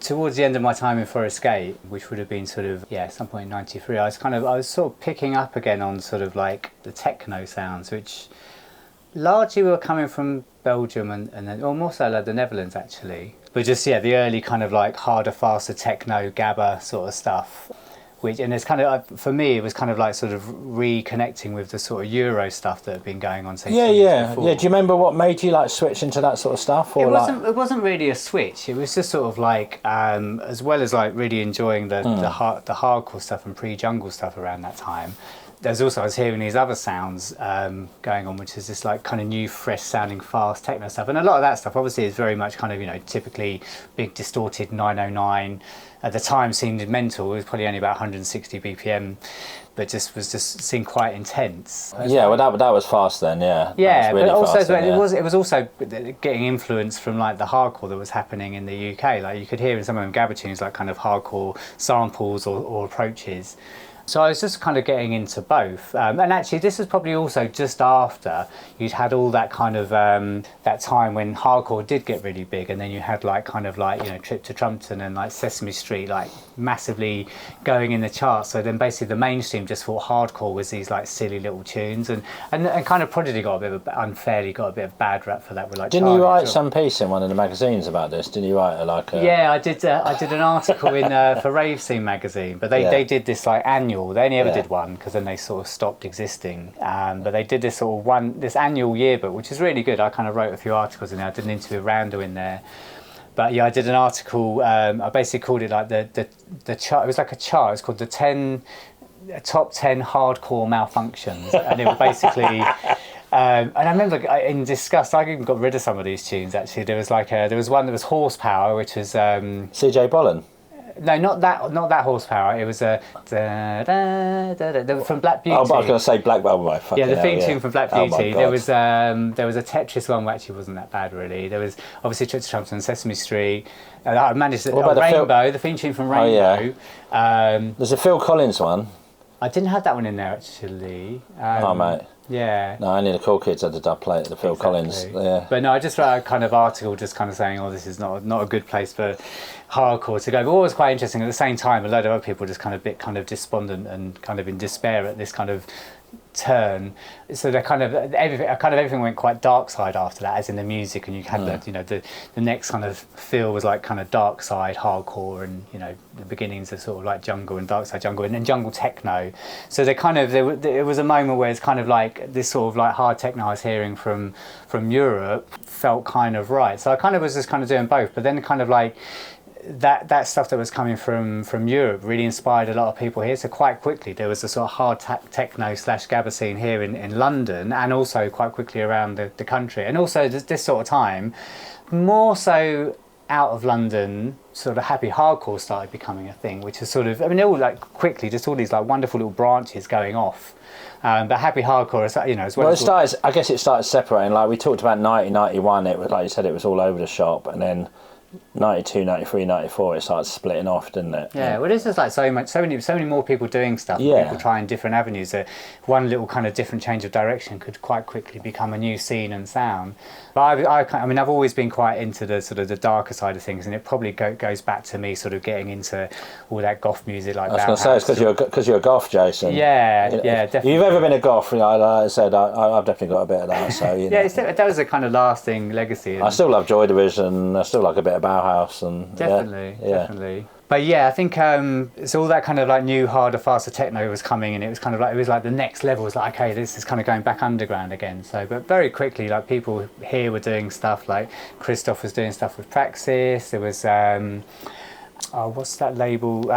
towards the end of my time in Forest Gate, which would have been sort of, some point in 93, I was sort of picking up again on sort of like the techno sounds, which largely were coming from Belgium and then, or more so like the Netherlands actually. But just, the early kind of like harder, faster techno, gabba sort of stuff. And it's kind of, for me, it was kind of like sort of reconnecting with the sort of Euro stuff that had been going on, say, before. Yeah. Do you remember what made you like switch into that sort of stuff? Or it wasn't really a switch. It was just sort of like, as well as like really enjoying the hardcore stuff and pre-jungle stuff around that time. There's also, I was hearing these other sounds going on, which is this like kind of new, fresh sounding, fast techno stuff. And a lot of that stuff obviously is very much kind of, typically big distorted 909. At the time seemed mental. It was probably only about 160 BPM, but was just seemed quite intense. Well, that was fast then, yeah. Yeah, really, but also then, it was also getting influence from like the hardcore that was happening in the UK. Like you could hear in some of them gabba tunes like kind of hardcore samples or approaches. So I was just kind of getting into both. And actually this is probably also just after you'd had all that kind of, that time when hardcore did get really big, and then you had like kind of like, Trip to Trumpton and like Sesame Street like massively going in the charts. So then basically the mainstream just thought hardcore was these like silly little tunes, and kind of Prodigy unfairly got a bit of bad rap for that. With like, didn't you write some piece in one of the magazines about this? Didn't you write Yeah, I did an article in for Rave Scene magazine, but they did this like annual. They only ever did one because then they sort of stopped existing. But they did this sort of this annual yearbook, which is really good. I kind of wrote a few articles in there. I did an interview with Randall in there. But I did an article. I basically called it like the chart. It was like a chart. It was called the top 10 hardcore malfunctions, and it was basically. And I remember in disgust, I even got rid of some of these tunes. Actually, there was one that was Horsepower, which was CJ Bolin. No, not that Horsepower. It was from Black Beauty. Oh, but I was going to say Black Bubble. The theme tune from Black Beauty. There was a Tetris one which actually wasn't that bad really. There was obviously Trip to Trumpton, Sesame Street. I managed Rainbow, the theme tune from Rainbow. There's a Phil Collins one. I didn't have that one in there actually. Mate. Yeah. No, only the cool kids had the dub plate, the Phil Collins. Yeah. But no, I just wrote a kind of article just kind of saying, this is not a good place for hardcore to go. But what was quite interesting, at the same time, a load of other people just kind of despondent and kind of in despair at this kind of turn. So everything went quite dark side after that, as in the music, and you had the next kind of feel was like kind of dark side hardcore, and the beginnings of sort of like jungle and dark side jungle and then jungle techno. So it was a moment where it's kind of like this sort of like hard techno I was hearing from Europe felt kind of right. So I kind of was just kind of doing both, but then kind of like that stuff that was coming from Europe really inspired a lot of people here. So quite quickly there was a sort of hard techno / gabba scene here in London, and also quite quickly around the country. And also this sort of time, more so out of London, sort of happy hardcore started becoming a thing, which is sort of, all like quickly, just all these like wonderful little branches going off. But happy hardcore, as well. Well, I guess it started separating. Like we talked about 1991, it was like you said, it was all over the shop, and then 92, 93, 94, it started splitting off, didn't it? Yeah, well, there's just like so many more people doing stuff. Yeah. People trying different avenues. That one little kind of different change of direction could quite quickly become a new scene and sound. But I've always been quite into the sort of the darker side of things, and it probably goes back to me sort of getting into all that goth music. Like I was going to say, it's because you're a goth, Jason. Yeah, definitely. If you've ever been a goth, like I said, I've definitely got a bit of that. So that was a kind of lasting legacy. I still love Joy Division. I still like a bit of Bauhaus, and definitely. But I think it's all that kind of like new, harder, faster techno was coming, and it was like the next level. It was like, okay, this is kind of going back underground again. So, but very quickly, like people here were doing stuff. Like Christoph was doing stuff with Praxis. There was what's that label?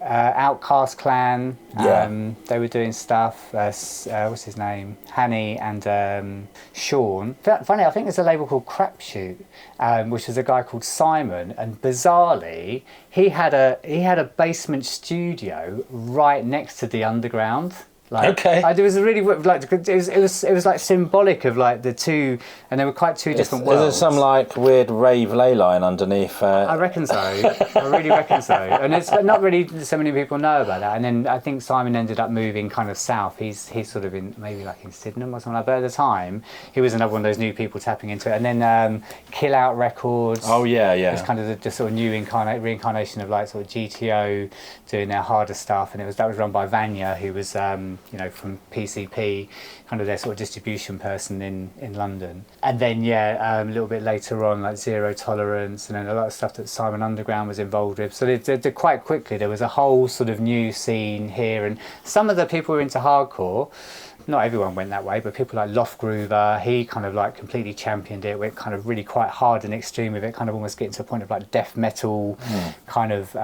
Outcast Clan. They were doing stuff. What's his name? Hanny and Sean. Funny, I think there's a label called Crapshoot, which is a guy called Simon. And bizarrely, he had a basement studio right next to the underground. Like, it was really like it was like symbolic of like the two, and they were quite two different worlds. Is there some like weird rave ley line underneath? I reckon so. I really reckon so. And it's not really so many people know about that. And then I think Simon ended up moving kind of south. He's sort of in maybe like in Sydenham or something like that. But at the time, he was another one of those new people tapping into it. And then Kill Out Records. Oh yeah. It's kind of the sort of new reincarnation of like sort of GTO doing their harder stuff, and that was run by Vanya, who was from PCP, kind of their sort of distribution person in London. And then a little bit later on, like Zero Tolerance, and then a lot of stuff that Simon Underground was involved with. So they quite quickly there was a whole sort of new scene here, and some of the people who were into hardcore. Not everyone went that way, but people like Loft Groover, he kind of like completely championed it. Went kind of really quite hard and extreme with it, kind of almost getting to a point of like death metal kind of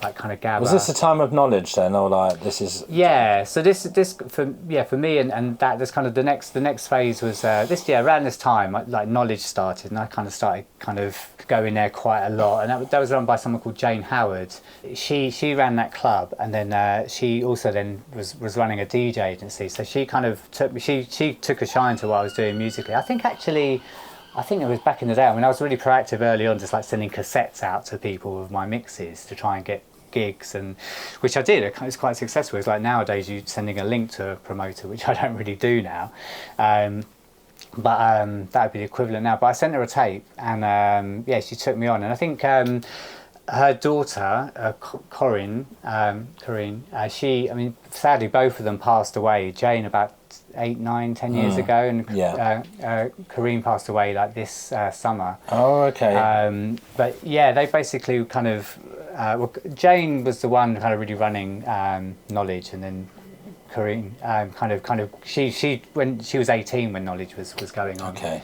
like kind of gabba. Was this a time of knowledge then, or like this is? Yeah, so this for me and that this kind of the next phase was around this time like knowledge started, and I kind of started kind of going there quite a lot, and that was run by someone called Jane Howard. She ran that club, and then she also then was running a DJ agency. So she kind of took a shine to what I was doing musically. I think it was back in the day. I mean, I was really proactive early on, just like sending cassettes out to people with my mixes to try and get gigs, and which I did. It was quite successful. It's like nowadays you sending a link to a promoter, which I don't really do now. But that would be the equivalent now. But I sent her a tape, and she took me on. And I think her daughter, Corinne, she, I mean, sadly both of them passed away. Jane about 8, 9, 10 years ago, and Corinne passed away like this summer. Oh, okay. But they basically kind of Jane was the one kind of really running Knowledge, and then Corinne kind of she when she was 18 when Knowledge was going on. Okay.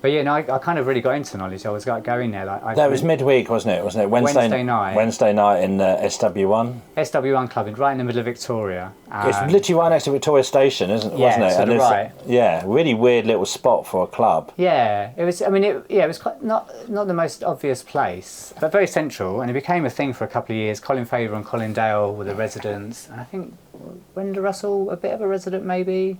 But I kind of really got into Knowledge. I was like going there like that was midweek, wasn't it? Wednesday night. Wednesday night in SW1. SW1 club, right in the middle of Victoria. It's literally right next to Victoria Station, wasn't it? To the right. Yeah, really weird little spot for a club. Yeah, it was. I mean, it was quite not the most obvious place, but very central, and it became a thing for a couple of years. Colin Faber and Colin Dale were the residents, and I think Brenda Russell, a bit of a resident maybe.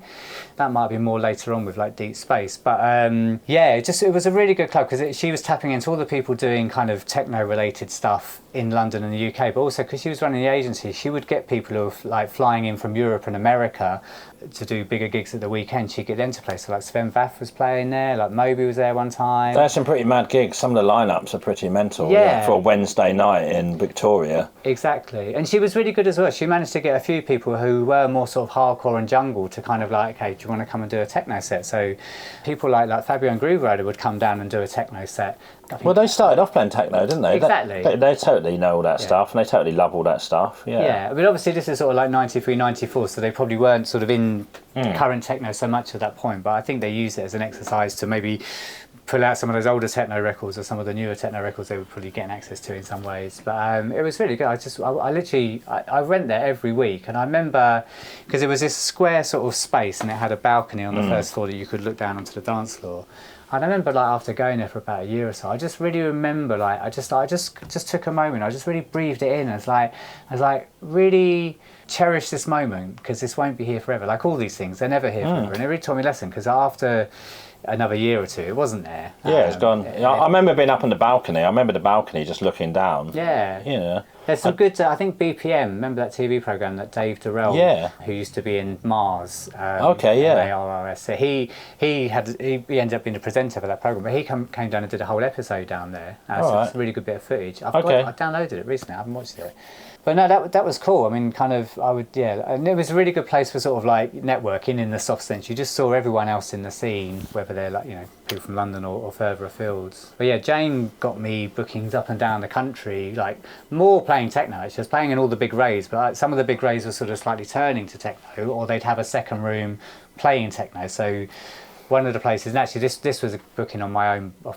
That might be more later on with like Deep Space, but it was a really good club because she was tapping into all the people doing kind of techno related stuff in London and the UK, but also because she was running the agency, she would get people who were like flying in from Europe and America to do bigger gigs at the weekend. She'd get them to play. So like Sven Vath was playing there, like Moby was there one time. There's some pretty mad gigs. Some of the lineups are pretty mental. For a Wednesday night in Victoria. Exactly. And she was really good as well. She managed to get a few people who were more sort of hardcore and jungle to kind of like, hey, do you want to come and do a techno set? So people like Fabio and Groove Rider would come down and do a techno set. Well, they started off playing techno, didn't they? Exactly. They totally know all that stuff, and they totally love all that stuff. Yeah, but obviously this is sort of like 93, 94, so they probably weren't sort of in current techno so much at that point, but I think they used it as an exercise to maybe pull out some of those older techno records or some of the newer techno records they were probably getting access to in some ways. But it was really good. I went there every week, and I remember because it was this square sort of space, and it had a balcony on the first floor that you could look down onto the dance floor. And I remember like after going there for about a year or so, I just really remember like I just took a moment. I just really breathed it in. I was like really cherish this moment because this won't be here forever. Like all these things, they're never here forever. And it really taught me a lesson because after another year or two, it wasn't there. Yeah, it's gone. I remember being up on the balcony. I remember the balcony just looking down. Yeah. Yeah. There's some good, I think BPM, remember that TV programme that Dave Durrell, who used to be in Mars, MARRS, so he ended up being the presenter for that programme, but he came down and did a whole episode down there. So it's a really good bit of footage. I downloaded it recently, I haven't watched it. But no, that was cool. I mean, kind of, and it was a really good place for sort of like networking in the soft sense. You just saw everyone else in the scene, whether they're like, people from London or further afield. But yeah, Jane got me bookings up and down the country, like more playing techno. She was playing in all the big raves, but like, some of the big raves were sort of slightly turning to techno, or they'd have a second room playing techno. So one of the places, and actually this was a booking off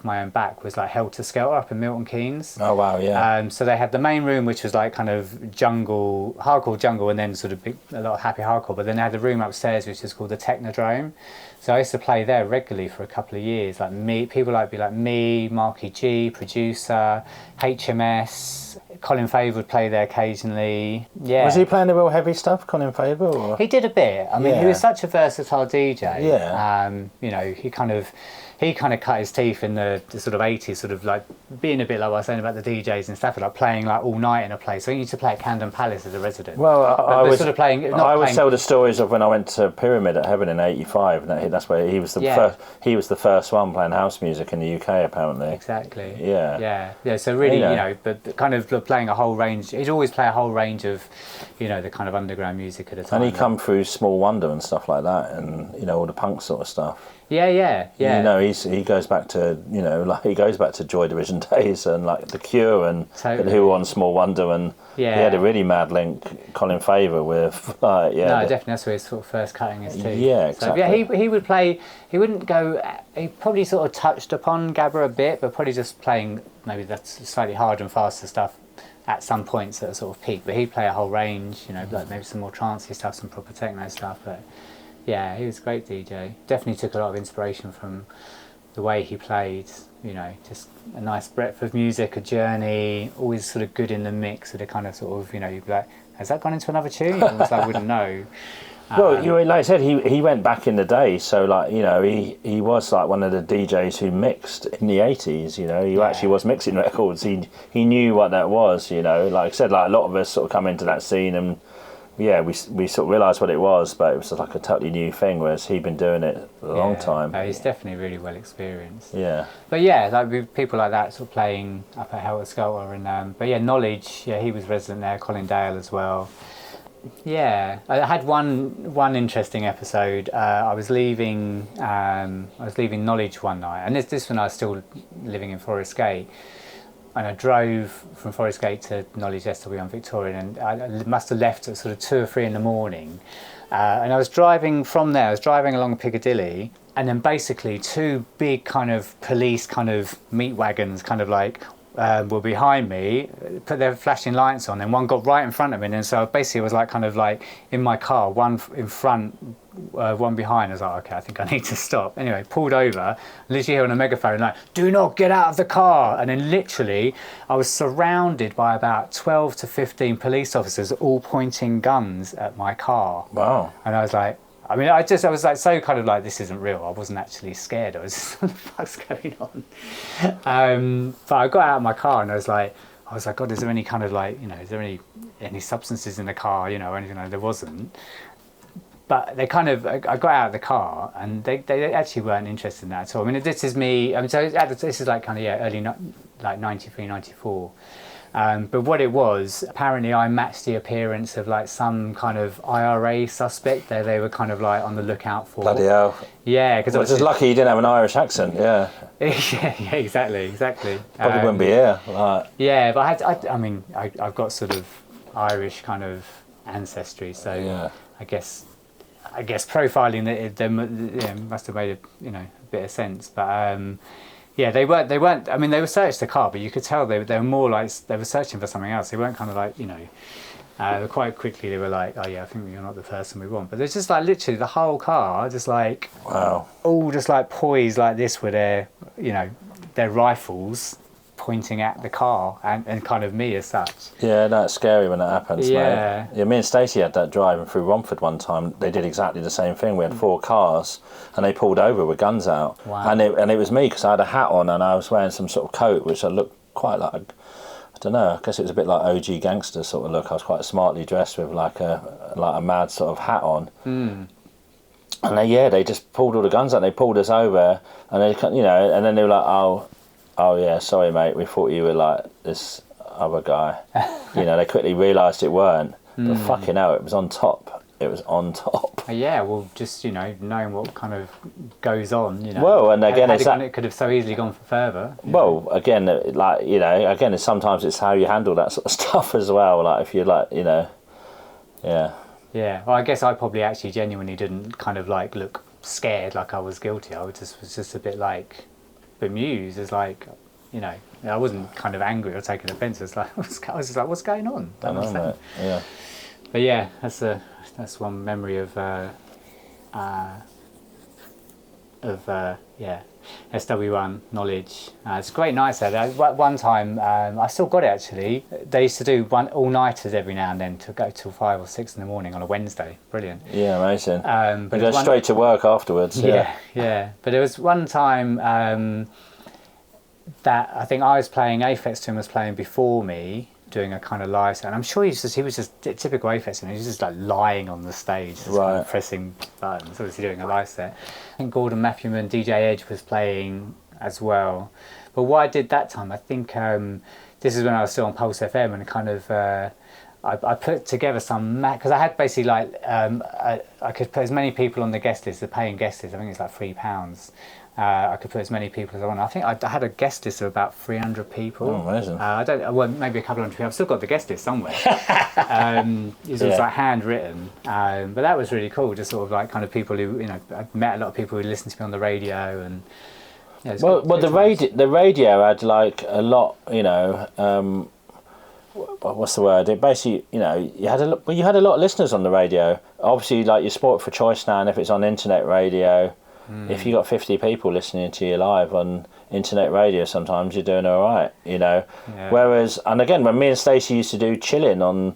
my own back, was like Helter Skelter up in Milton Keynes. Oh wow, yeah. So they had the main room, which was like kind of hardcore jungle, and then sort of a lot of happy hardcore. But then they had the room upstairs, which is called the Technodrome. So I used to play there regularly for a couple of years. Like me, people like me, Marky G, producer, HMS, Colin Favour would play there occasionally. Yeah. Was he playing the real heavy stuff, Colin Favour? Or? He did a bit. I mean, he was such a versatile DJ. Yeah. You know, he kind of cut his teeth in the sort of 80s, sort of like being a bit like what I was saying about the DJs and stuff, like playing like all night in a place. So he used to play at Camden Palace as a resident. Well, I was sort of playing. I always tell the stories of when I went to Pyramid at Heaven in '85, and that's where he was the first. He was the first one playing house music in the UK, apparently. Exactly. Yeah. So really, you know, but kind of playing a whole range. He'd always play a whole range of, you know, the kind of underground music at the time. And he come through Small Wonder and stuff like that, and you know, all the punk sort of stuff. Yeah. You know, he goes back to, you know, like he goes back to Joy Division days and like The Cure and Who on Small Wonder, and he had a really mad link, Colin Favour, with No, definitely that's where he's sort of first cutting his teeth. Yeah, exactly. So, yeah, he would play. He wouldn't go. He probably sort of touched upon Gabba a bit, but probably just playing maybe that's slightly harder and faster stuff at some points at a sort of peak. But he'd play a whole range, you know, like maybe some more trancey stuff, some proper techno stuff, but. Yeah, he was a great DJ. Definitely took a lot of inspiration from the way he played, you know, just a nice breadth of music, a journey, always sort of good in the mix with a kind of sort of, you know, you'd be like, has that gone into another tune? Almost I wouldn't know. Well, like I said, he went back in the day, so like, you know, he was like one of the DJs who mixed in the 80s, you know, he actually was mixing records. He knew what that was, you know, like I said, like a lot of us sort of come into that scene and we sort of realised what it was, but it was like a totally new thing, whereas he'd been doing it a long time. No, he's definitely really well experienced. Yeah. But yeah, like with people like that sort of playing up at Helter Skelter and but yeah, Knowledge, yeah, he was resident there, Colin Dale as well. Yeah, I had one interesting episode. I was leaving Knowledge one night, and this when I was still living in Forest Gate. And I drove from Forest Gate to Knowledge SW on Victorian, and I must have left at sort of 2 or 3 in the morning. And I was driving from there, I was driving along Piccadilly, and then basically 2 big kind of police kind of meat wagons kind of like were behind me, put their flashing lights on, and one got right in front of me, and so basically it was like kind of like in my car, one in front, one behind. I was like, okay, I think I need to stop. Anyway, pulled over, literally hearing a megaphone like, do not get out of the car. And then literally I was surrounded by about 12 to 15 police officers all pointing guns at my car. Wow. And I was like, I mean, I was like so kind of like, this isn't real. I wasn't actually scared. I was just, what the fuck's going on? But I got out of my car and I was like, God, is there any kind of like, you know, is there any substances in the car, you know, or anything like that? There wasn't. But they kind of, I got out of the car and they actually weren't interested in that at all. I mean, this is me, I mean, so this is like kind of, early, like 93, 94. But what it was, apparently I matched the appearance of like some kind of IRA suspect that they were kind of like on the lookout for. Bloody hell. Yeah, because I was just lucky you didn't have an Irish accent, yeah. yeah, exactly. Probably wouldn't be here. Like. Yeah, but I've got sort of Irish kind of ancestry, so yeah. I guess profiling it must have made a bit of sense, but yeah, they weren't. I mean, they were searched the car, but you could tell they were more like they were searching for something else. They weren't kind of like quite quickly they were like, oh yeah, I think you're not the person we want. But there's just like literally the whole car, just like wow, all just like poised like this with their their rifles pointing at the car and kind of me as such. Yeah, that's scary when that happens, yeah. mate. Yeah, me and Stacey had that driving through Romford one time. They did exactly the same thing. We had 4 cars and they pulled over with guns out. Wow. And it was me because I had a hat on and I was wearing some sort of coat which I looked quite like, I don't know, I guess it was a bit like OG gangster sort of look. I was quite smartly dressed with like a mad sort of hat on. Mm. And they just pulled all the guns out. They pulled us over and they, and then they were like, oh yeah, sorry mate, we thought you were like this other guy. They quickly realised it weren't. But fucking hell, it was on top. It was on top. Yeah, well, just knowing what kind of goes on. Well, and again, it could have so easily gone further. Well, again, again, sometimes it's how you handle that sort of stuff as well. Like if you're like, yeah. Yeah, well, I guess I probably actually genuinely didn't kind of like look scared, like I was guilty. I was just a bit like bemused, as like, I wasn't kind of angry or taking offence. It's like I was just like, what's going on? Don't understand. Yeah. But yeah, that's one memory of SW1 Knowledge. It's great nights there. One time, I still got it actually. They used to do all-nighters every now and then to go till 5 or 6 in the morning on a Wednesday. Brilliant. Yeah, amazing. But you go straight to work afterwards. Yeah. But there was one time that I think I was playing, Aphex Twin was playing before me, doing a kind of live set, and I'm sure he was just typical Aphex, and he was just like lying on the stage, just kind of pressing buttons, obviously doing a live set. I think Gordon Matthewman, DJ Edge was playing as well. But what I did that time, I think this is when I was still on Pulse FM, and kind of I put together some because I had basically like I could put as many people on the guest list, the paying guest list. I think it's like £3. I could put as many people as I want. I think I had a guest list of about 300 people. Oh, amazing. Well, maybe a couple hundred people. I've still got the guest list somewhere. It was like handwritten. But that was really cool. Just sort of like kind of people who, you know, I met a lot of people who listened to me on the radio. And yeah, well, the radio had like a lot, you know, what's the word? It basically, you know, you had a lot of listeners on the radio. Obviously, like your sport for choice now, and if it's on internet radio, if you got 50 people listening to you live on internet radio, sometimes you're doing all right, you know. Yeah. Whereas, and again, when me and Stacey used to do chilling on,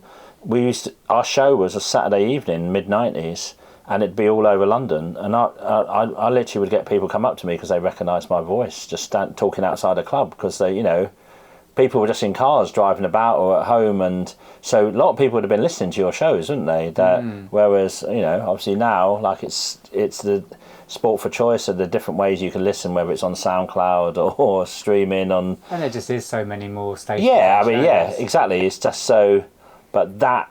our show was a Saturday evening, mid-90s, and it'd be all over London, and I literally would get people come up to me because they recognised my voice, just talking outside a club, because they, you know, people were just in cars driving about or at home, and so a lot of people would have been listening to your shows, wouldn't they? Whereas, you know, obviously now, like it's the sport for choice of the different ways you can listen, whether it's on SoundCloud or streaming on. And there just is so many more stations. Yeah, I mean, yeah, exactly. It's just so, but that,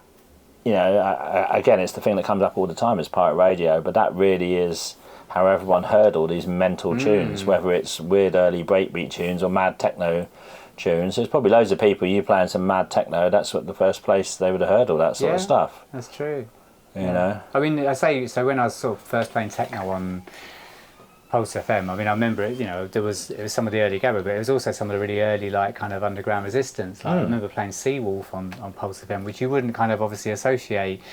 you know, again, it's the thing that comes up all the time is pirate radio, but that really is how everyone heard all these mental tunes, whether it's weird early breakbeat tunes or mad techno tunes. There's probably loads of people, you playing some mad techno, that's what the first place they would have heard all that sort of stuff. That's true. You know, I mean, I say, so when I was sort of first playing techno on Pulse FM, I mean, I remember it, you know, it was some of the early Gabba, but it was also some of the really early, like, kind of underground resistance. Like, I remember playing Seawolf on Pulse FM, which you wouldn't kind of obviously associate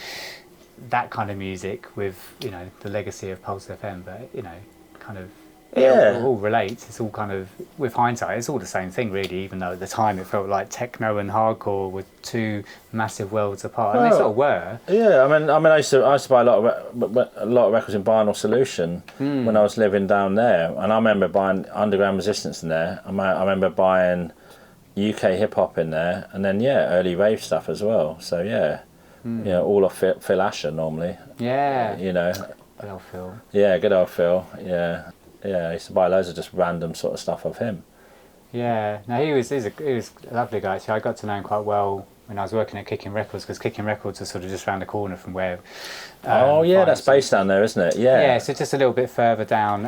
that kind of music with, you know, the legacy of Pulse FM, but, you know, kind of, it all relates. It's all kind of, with hindsight, it's all the same thing, really, even though at the time it felt like techno and hardcore were two massive worlds apart, and they sort of were. Yeah, I mean, I used to buy a lot of records in Vinyl Solution when I was living down there, and I remember buying Underground Resistance in there. I remember buying UK hip hop in there, and then early rave stuff as well. So you know, all of Phil Asher normally. Yeah. You know. Good old Phil. Yeah, good old Phil. Yeah. Yeah, I used to buy loads of just random sort of stuff of him. Yeah, no, he was a lovely guy. Actually, I got to know him quite well when I was working at Kickin Records, because Kickin Records was sort of just around the corner from where. That's based down there, isn't it? Yeah. Yeah, so just a little bit further down.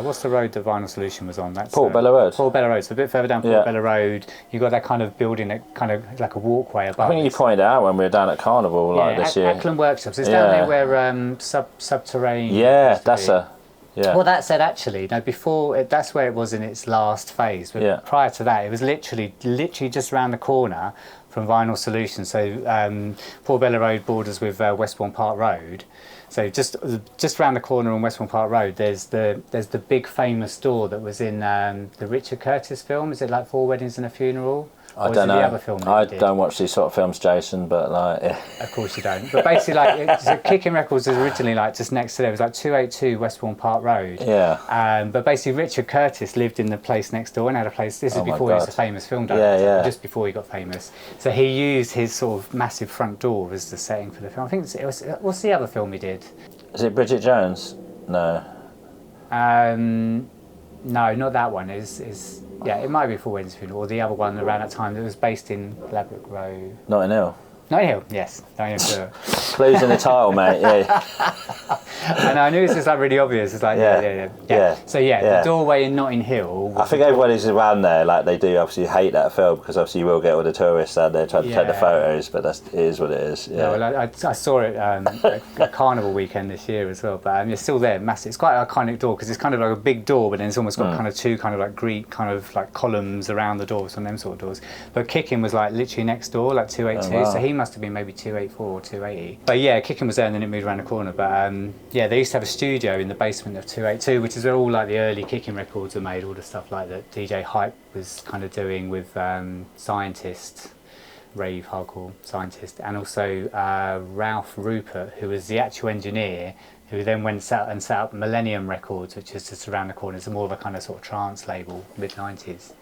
What's the road the Vinyl Solution was on? That's Portobello Road. Portobello Road. So a bit further down Portobello Road, you got that kind of building, that kind of like a walkway above. I think you pointed out when we were down at Carnival this year. Ackland Workshops. It's down there where Subterranean. Yeah, that's a. Yeah. Well, that said, actually, no, before that's where it was in its last phase. But prior to that, it was literally just around the corner from Vinyl Solution. So Portobello Road borders with Westbourne Park Road. So just around the corner on Westbourne Park Road, there's the big famous store that was in the Richard Curtis film. Is it like Four Weddings and a Funeral? I don't know. The other film I don't watch these sort of films, Jason, but like... Yeah. Of course you don't. But basically, like, so Kickin Records was originally like just next to there. It was like 282 Westbourne Park Road. Yeah. But basically, Richard Curtis lived in the place next door and had a place... This is before he was a famous film director. Yeah. Just before he got famous. So he used his sort of massive front door as the setting for the film. I think it was... What's the other film he did? Is it Bridget Jones? No. No, not that one. Yeah, it might be For Weddings Funeral, or the other one around that time that was based in Ladbroke Road. Notting Hill. Notting Hill, yes. Notting Hill. Clues in the title, mate. Yeah. And I knew it was just like really obvious. It's like yeah. So the doorway in Notting Hill. I think everybody who's around there, like they do, obviously hate that film because obviously you will get all the tourists out there trying to take the photos, but it is what it is. Yeah. No, well, I saw it at Carnival weekend this year as well, but it's still there, massive. It's quite an iconic door because it's kind of like a big door, but then it's almost got kind of two kind of like Greek kind of like columns around the doors, some of them sort of doors. But Kickin was like literally next door, like 282. So he must have been maybe 284 or 280. But yeah, Kickin was there and then it moved around the corner. But yeah, they used to have a studio in the basement of 282, which is where all like the early Kickin records were made, all the stuff like that DJ Hype was kind of doing with Scientist, rave hardcore Scientist, and also Ralph Rupert, who was the actual engineer, who then went and set up Millennium Records, which is just around the corner. It's more of a kind of sort of trance label, mid-90s.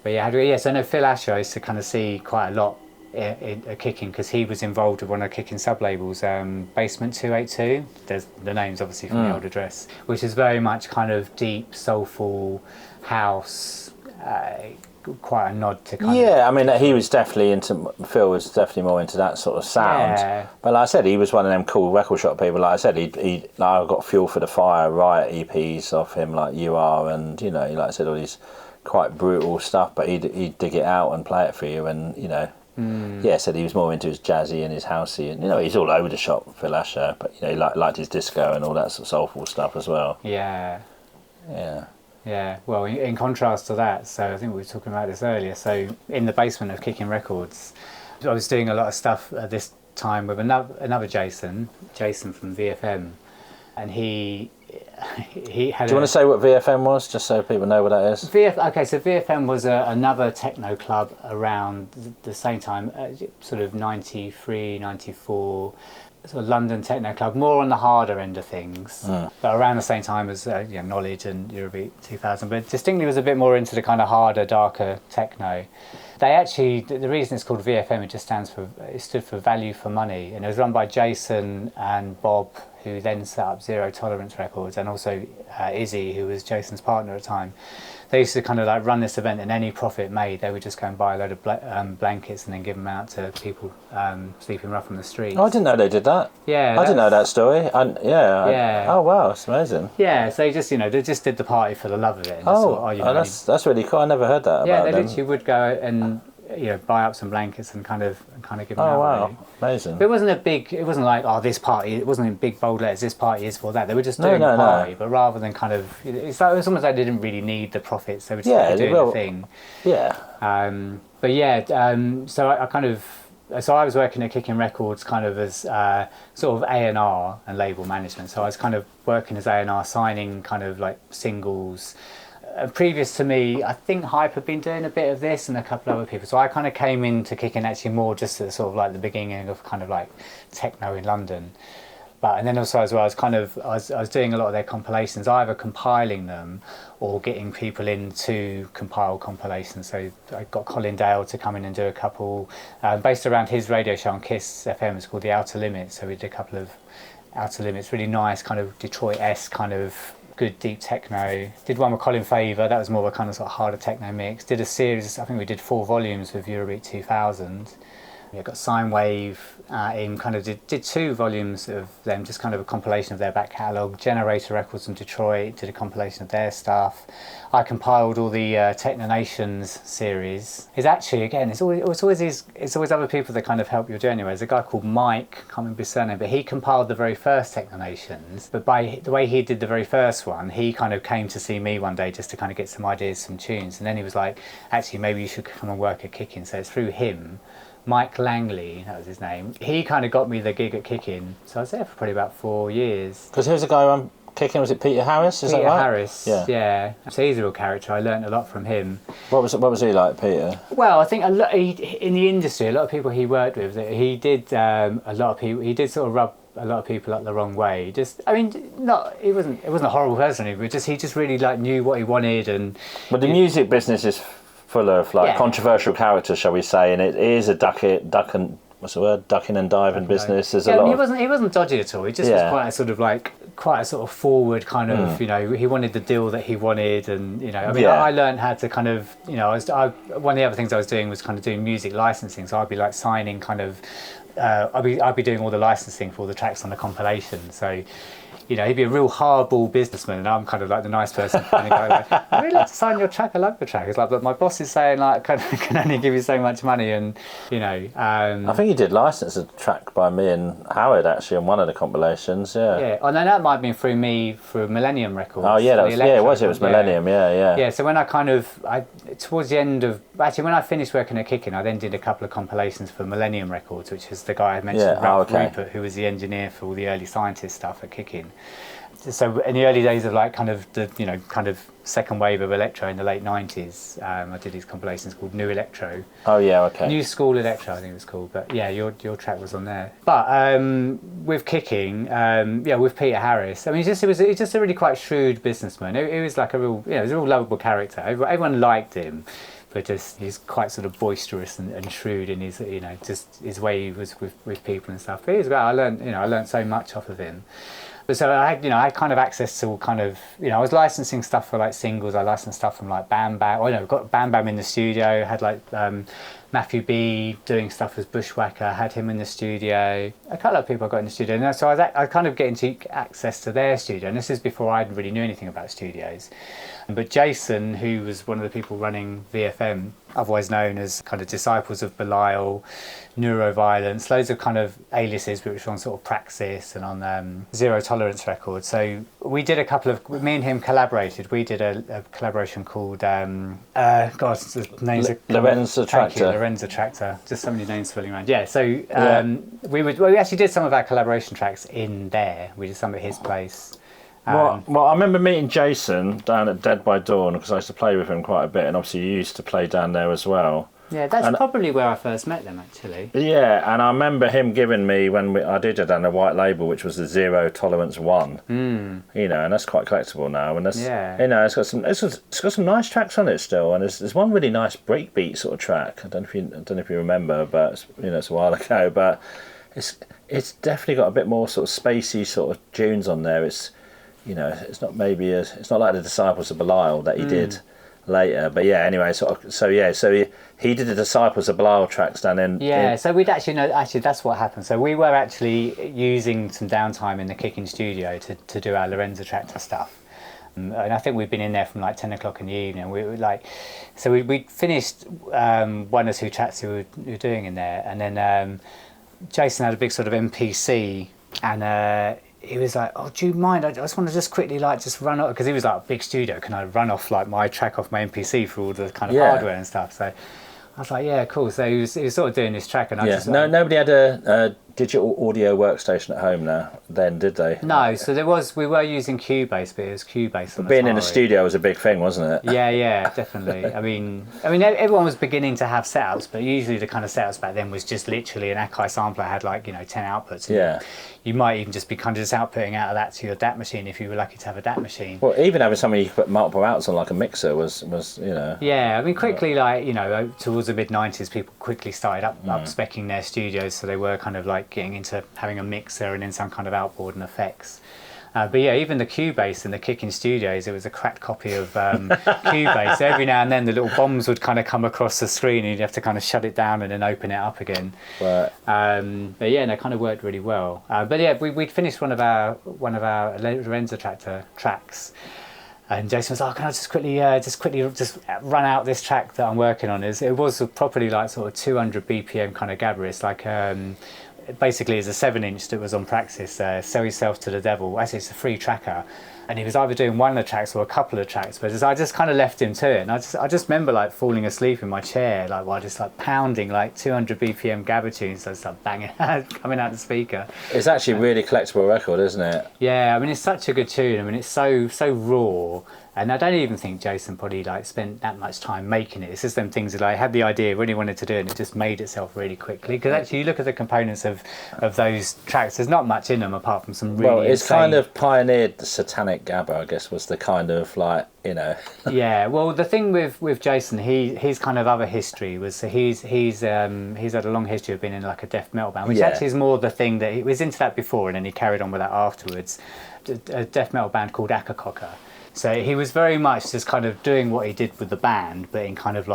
But yeah, so I know Phil Asher I used to kind of see quite a lot at Kickin, because he was involved with one of Kickin sub-labels, Basement 282. There's the name's obviously from the old address, which is very much kind of deep, soulful house, quite a nod to kind of... Yeah, I mean, he was definitely into... Phil was definitely more into that sort of sound. Yeah. But like I said, he was one of them cool record shop people. Like I said, he like, I got Fuel for the Fire, Riot EPs off him, like You Are, and, you know, like I said, all these quite brutal stuff, but he'd dig it out and play it for you, and, you know... Yeah, said he was more into his jazzy and his housey, and, you know, he's all over the shop, Phil Asher, but, you know, he liked his disco and all that sort of soulful stuff as well. Yeah. Yeah. Yeah, well, in contrast to that, so I think we were talking about this earlier, so in the basement of Kickin Records, I was doing a lot of stuff at this time with another Jason from VFM, and he had... Do you want to say what VFM was, just so people know what that is? Okay, so VFM was another techno club around the same time, sort of 93, 94, sort of London techno club, more on the harder end of things, but around the same time as Knowledge and Eurobeat 2000, but distinctly was a bit more into the kind of harder, darker techno. They actually, the reason it's called VFM, it stood for Value for Money, and it was run by Jason and Bob, who then set up Zero Tolerance Records, and also Izzy, who was Jason's partner at the time. They used to kind of like run this event, and any profit made, they would just go and buy a load of blankets and then give them out to people sleeping rough on the streets. Oh, I didn't know they did that. Yeah, I didn't know that story. Oh wow, it's amazing. Yeah, so they just did the party for the love of it. And that's really cool. I never heard that. Yeah, about they them. literally would go and buy up some blankets and kind of give them out. Oh wow, really. amazing. But it wasn't like this party. It wasn't in big bold letters. This party is for that. They were just doing a party, but rather than kind of, it's almost like they didn't really need the profits. They were just doing the thing. Yeah. But yeah, so I was working at Kickin Records kind of as sort of A&R and label management. So I was kind of working as A&R, signing kind of like singles. Previous to me, I think Hype had been doing a bit of this and a couple other people. So I kind of came into Kickin actually more just at sort of like the beginning of kind of like techno in London. And then also as well, I was doing a lot of their compilations, either compiling them or getting people in to compile compilations. So I got Colin Dale to come in and do a couple, based around his radio show on Kiss FM. It's called The Outer Limits. So we did a couple of Outer Limits, really nice kind of Detroit-esque kind of good deep techno. Did one with Colin Favor, that was more of a kind of sort of harder techno mix. Did a series, I think we did 4 volumes with Eurobeat 2000. Yeah, got Sine Wave in, kind of did 2 volumes of them, just kind of a compilation of their back catalogue. Generator Records from Detroit did a compilation of their stuff. I compiled all the Techno Nations series. It's actually, again, it's always other people that kind of help your journey. There's a guy called Mike, can't remember his surname, but he compiled the very first Techno Nations. But by the way he did the very first one, he kind of came to see me one day just to kind of get some ideas, some tunes. And then he was like, actually, maybe you should come and work at Kickin. So it's through him. Mike Langley, that was his name. He kind of got me the gig at Kickin, so I was there for probably about 4 years. Because who's the guy on Kickin? Was it Peter Harris? Is that right? Harris, yeah. So he's a real character. I learnt a lot from him. What was he like, Peter? Well, I think in the industry, a lot of people he worked with, he did he did sort of rub a lot of people up the wrong way. He wasn't a horrible person, but he just really like knew what he wanted. But the music business is full of controversial characters, shall we say, and it is a ducking and diving business. There's a lot. He wasn't dodgy at all. He just was quite a sort of forward kind of, he wanted the deal that he wanted, and I learned how to kind of, one of the other things I was doing was kind of doing music licensing. So I'd be like signing kind of, I'd be doing all the licensing for all the tracks on the compilation. So you know, he'd be a real hardball businessman, and I'm kind of like the nice person. Kind of guy, like, I'd really like to sign your track. I love your track. It's like, but my boss is saying like, can only give you so much money, and you know. I think you did license a track by me and Howard actually on one of the compilations. Yeah. Yeah. Oh no, that might have been through me through Millennium Records. Oh yeah, it was Millennium. Yeah. Yeah. So when towards the end of when I finished working at Kickin, I then did a couple of compilations for Millennium Records, which is the guy I mentioned, Rupert, who was the engineer for all the early scientist stuff at Kickin. So in the early days of like kind of the second wave of electro in the late 90s, I did these compilations called New Electro. Oh yeah, okay. New School Electro, I think it was called. But yeah, your track was on there. But with Kickin, with Peter Harris, I mean, he was just a really quite shrewd businessman. He was like he was a real lovable character. Everyone liked him. But just he's quite sort of boisterous and shrewd in his just his way he was with people and stuff. But he was great. I learned so much off of him. But so I had kind of access to all kind of I was licensing stuff for like singles. I licensed stuff from like Bam Bam. Got Bam Bam in the studio. Had like Matthew B doing stuff as Bushwhacker. Had him in the studio. A couple of people I got in the studio. And so I kind of getting access to their studio. And this is before I really knew anything about studios. But Jason, who was one of the people running VFM, otherwise known as kind of Disciples of Belial, Neuroviolence, loads of kind of aliases, which were on sort of Praxis and on Zero Tolerance Records. So we did me and him collaborated. We did a collaboration called, the names are... Lorenz Attractor. Lorenz Attractor. Just so many names filling around. Yeah, so we actually did some of our collaboration tracks in there. We did some at his place. Well, I remember meeting Jason down at Dead by Dawn because I used to play with him quite a bit, and obviously you used to play down there as well. Yeah, that's probably where I first met them, actually. Yeah, and I remember him giving me, I did it on a white label, which was the Zero Tolerance 1. And that's quite collectible now. And that's, it's got some nice tracks on it still, and there's one really nice breakbeat sort of track. I don't know if you remember, but it's a while ago. But it's definitely got a bit more sort of spacey sort of tunes on there. It's it's not it's not like the Disciples of Belial that he did later, but yeah. Anyway, so he did the Disciples of Belial tracks down in. Yeah, so we'd actually that's what happened. So we were actually using some downtime in the Kickin studio to do our Lorenz Attractor stuff, and I think we'd been in there from like 10 o'clock in the evening. We were we finished one or two tracks we were doing in there, and then Jason had a big sort of MPC, and he was like, "Oh, do you mind? I just want to just quickly just run off," because he was like, "Big studio, can I run off like my track off my MPC for all the kind of hardware and stuff?" So I was like, "Yeah, cool." So he was sort of doing this track, and nobody had a digital audio workstation at home then, did they? No, so we were using Cubase, but it was Cubase on being in the studio was a big thing, wasn't it? Yeah, definitely. I mean, everyone was beginning to have setups, but usually the kind of setups back then was just literally an Akai sampler had 10 outputs. Yeah. You might even just be kind of just outputting out of that to your DAT machine if you were lucky to have a DAT machine. Well, even having somebody you could put multiple outs on like a mixer was. Yeah, I mean, quickly towards the mid 90s, people quickly started up speccing their studios, so they were kind of getting into having a mixer and then some kind of outboard and effects. But yeah, even the Cubase in the Kickin studios, it was a cracked copy of Cubase. So every now and then the little bombs would kind of come across the screen and you'd have to kind of shut it down and then open it up again. Right. But yeah, and it kind of worked really well. But yeah, we'd finished one of our Lorenz Attractor tracks. And Jason was like, "Can I just quickly run out this track that I'm working on?" It was properly sort of 200 BPM kind of gabber. It's basically it's a 7-inch that was on Praxis, Sell Yourself to the Devil. Actually, it's a free tracker. And he was either doing one of the tracks or a couple of tracks, but I just kind of left him to it. And I just remember falling asleep in my chair, while just pounding 200 BPM gabber tunes, so it's banging, coming out the speaker. It's actually a really collectible record, isn't it? Yeah, I mean, it's such a good tune. I mean, it's so raw. And I don't even think Jason probably spent that much time making it. It's just them things that I had the idea, really wanted to do it, and it just made itself really quickly. Because actually, you look at the components of those tracks, there's not much in them apart from some really it's insane... kind of pioneered the satanic gabber, I guess, was the kind of Yeah, well, the thing with Jason, his kind of other history was he's had a long history of being in a death metal band, which actually is more the thing that he was into that before, and then he carried on with that afterwards. A death metal band called Akakoka. So he was very much just kind of doing what he did with the band, but in kind of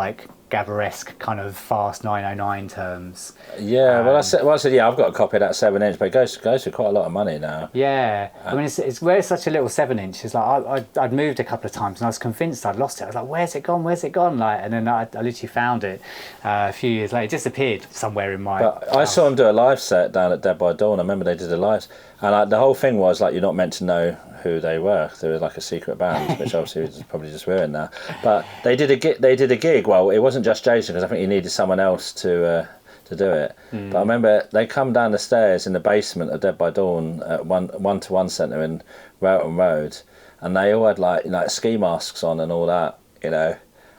Gabber-esque kind of fast 909 terms. Yeah, well, I said, yeah, I've got a copy of that 7-inch, but it goes for quite a lot of money now. Yeah, I mean, it's where it's such a little 7-inch. It's like I'd moved a couple of times and I was convinced I'd lost it. I was like, where's it gone? Where's it gone? Like, and then I literally found it a few years later. It disappeared somewhere in my. But I saw them do a live set down at Dead by Dawn. I remember they did a live, and like the whole thing was like you're not meant to know who they were. They were like a secret band, which obviously is probably just ruined now. But they did a gig. Well, it wasn't just Jason because I think he needed someone else to do it. But I remember they come down the stairs in the basement of Dead by Dawn at one-to-one centre in Railton Road, and they all had like ski masks on and all that, you know.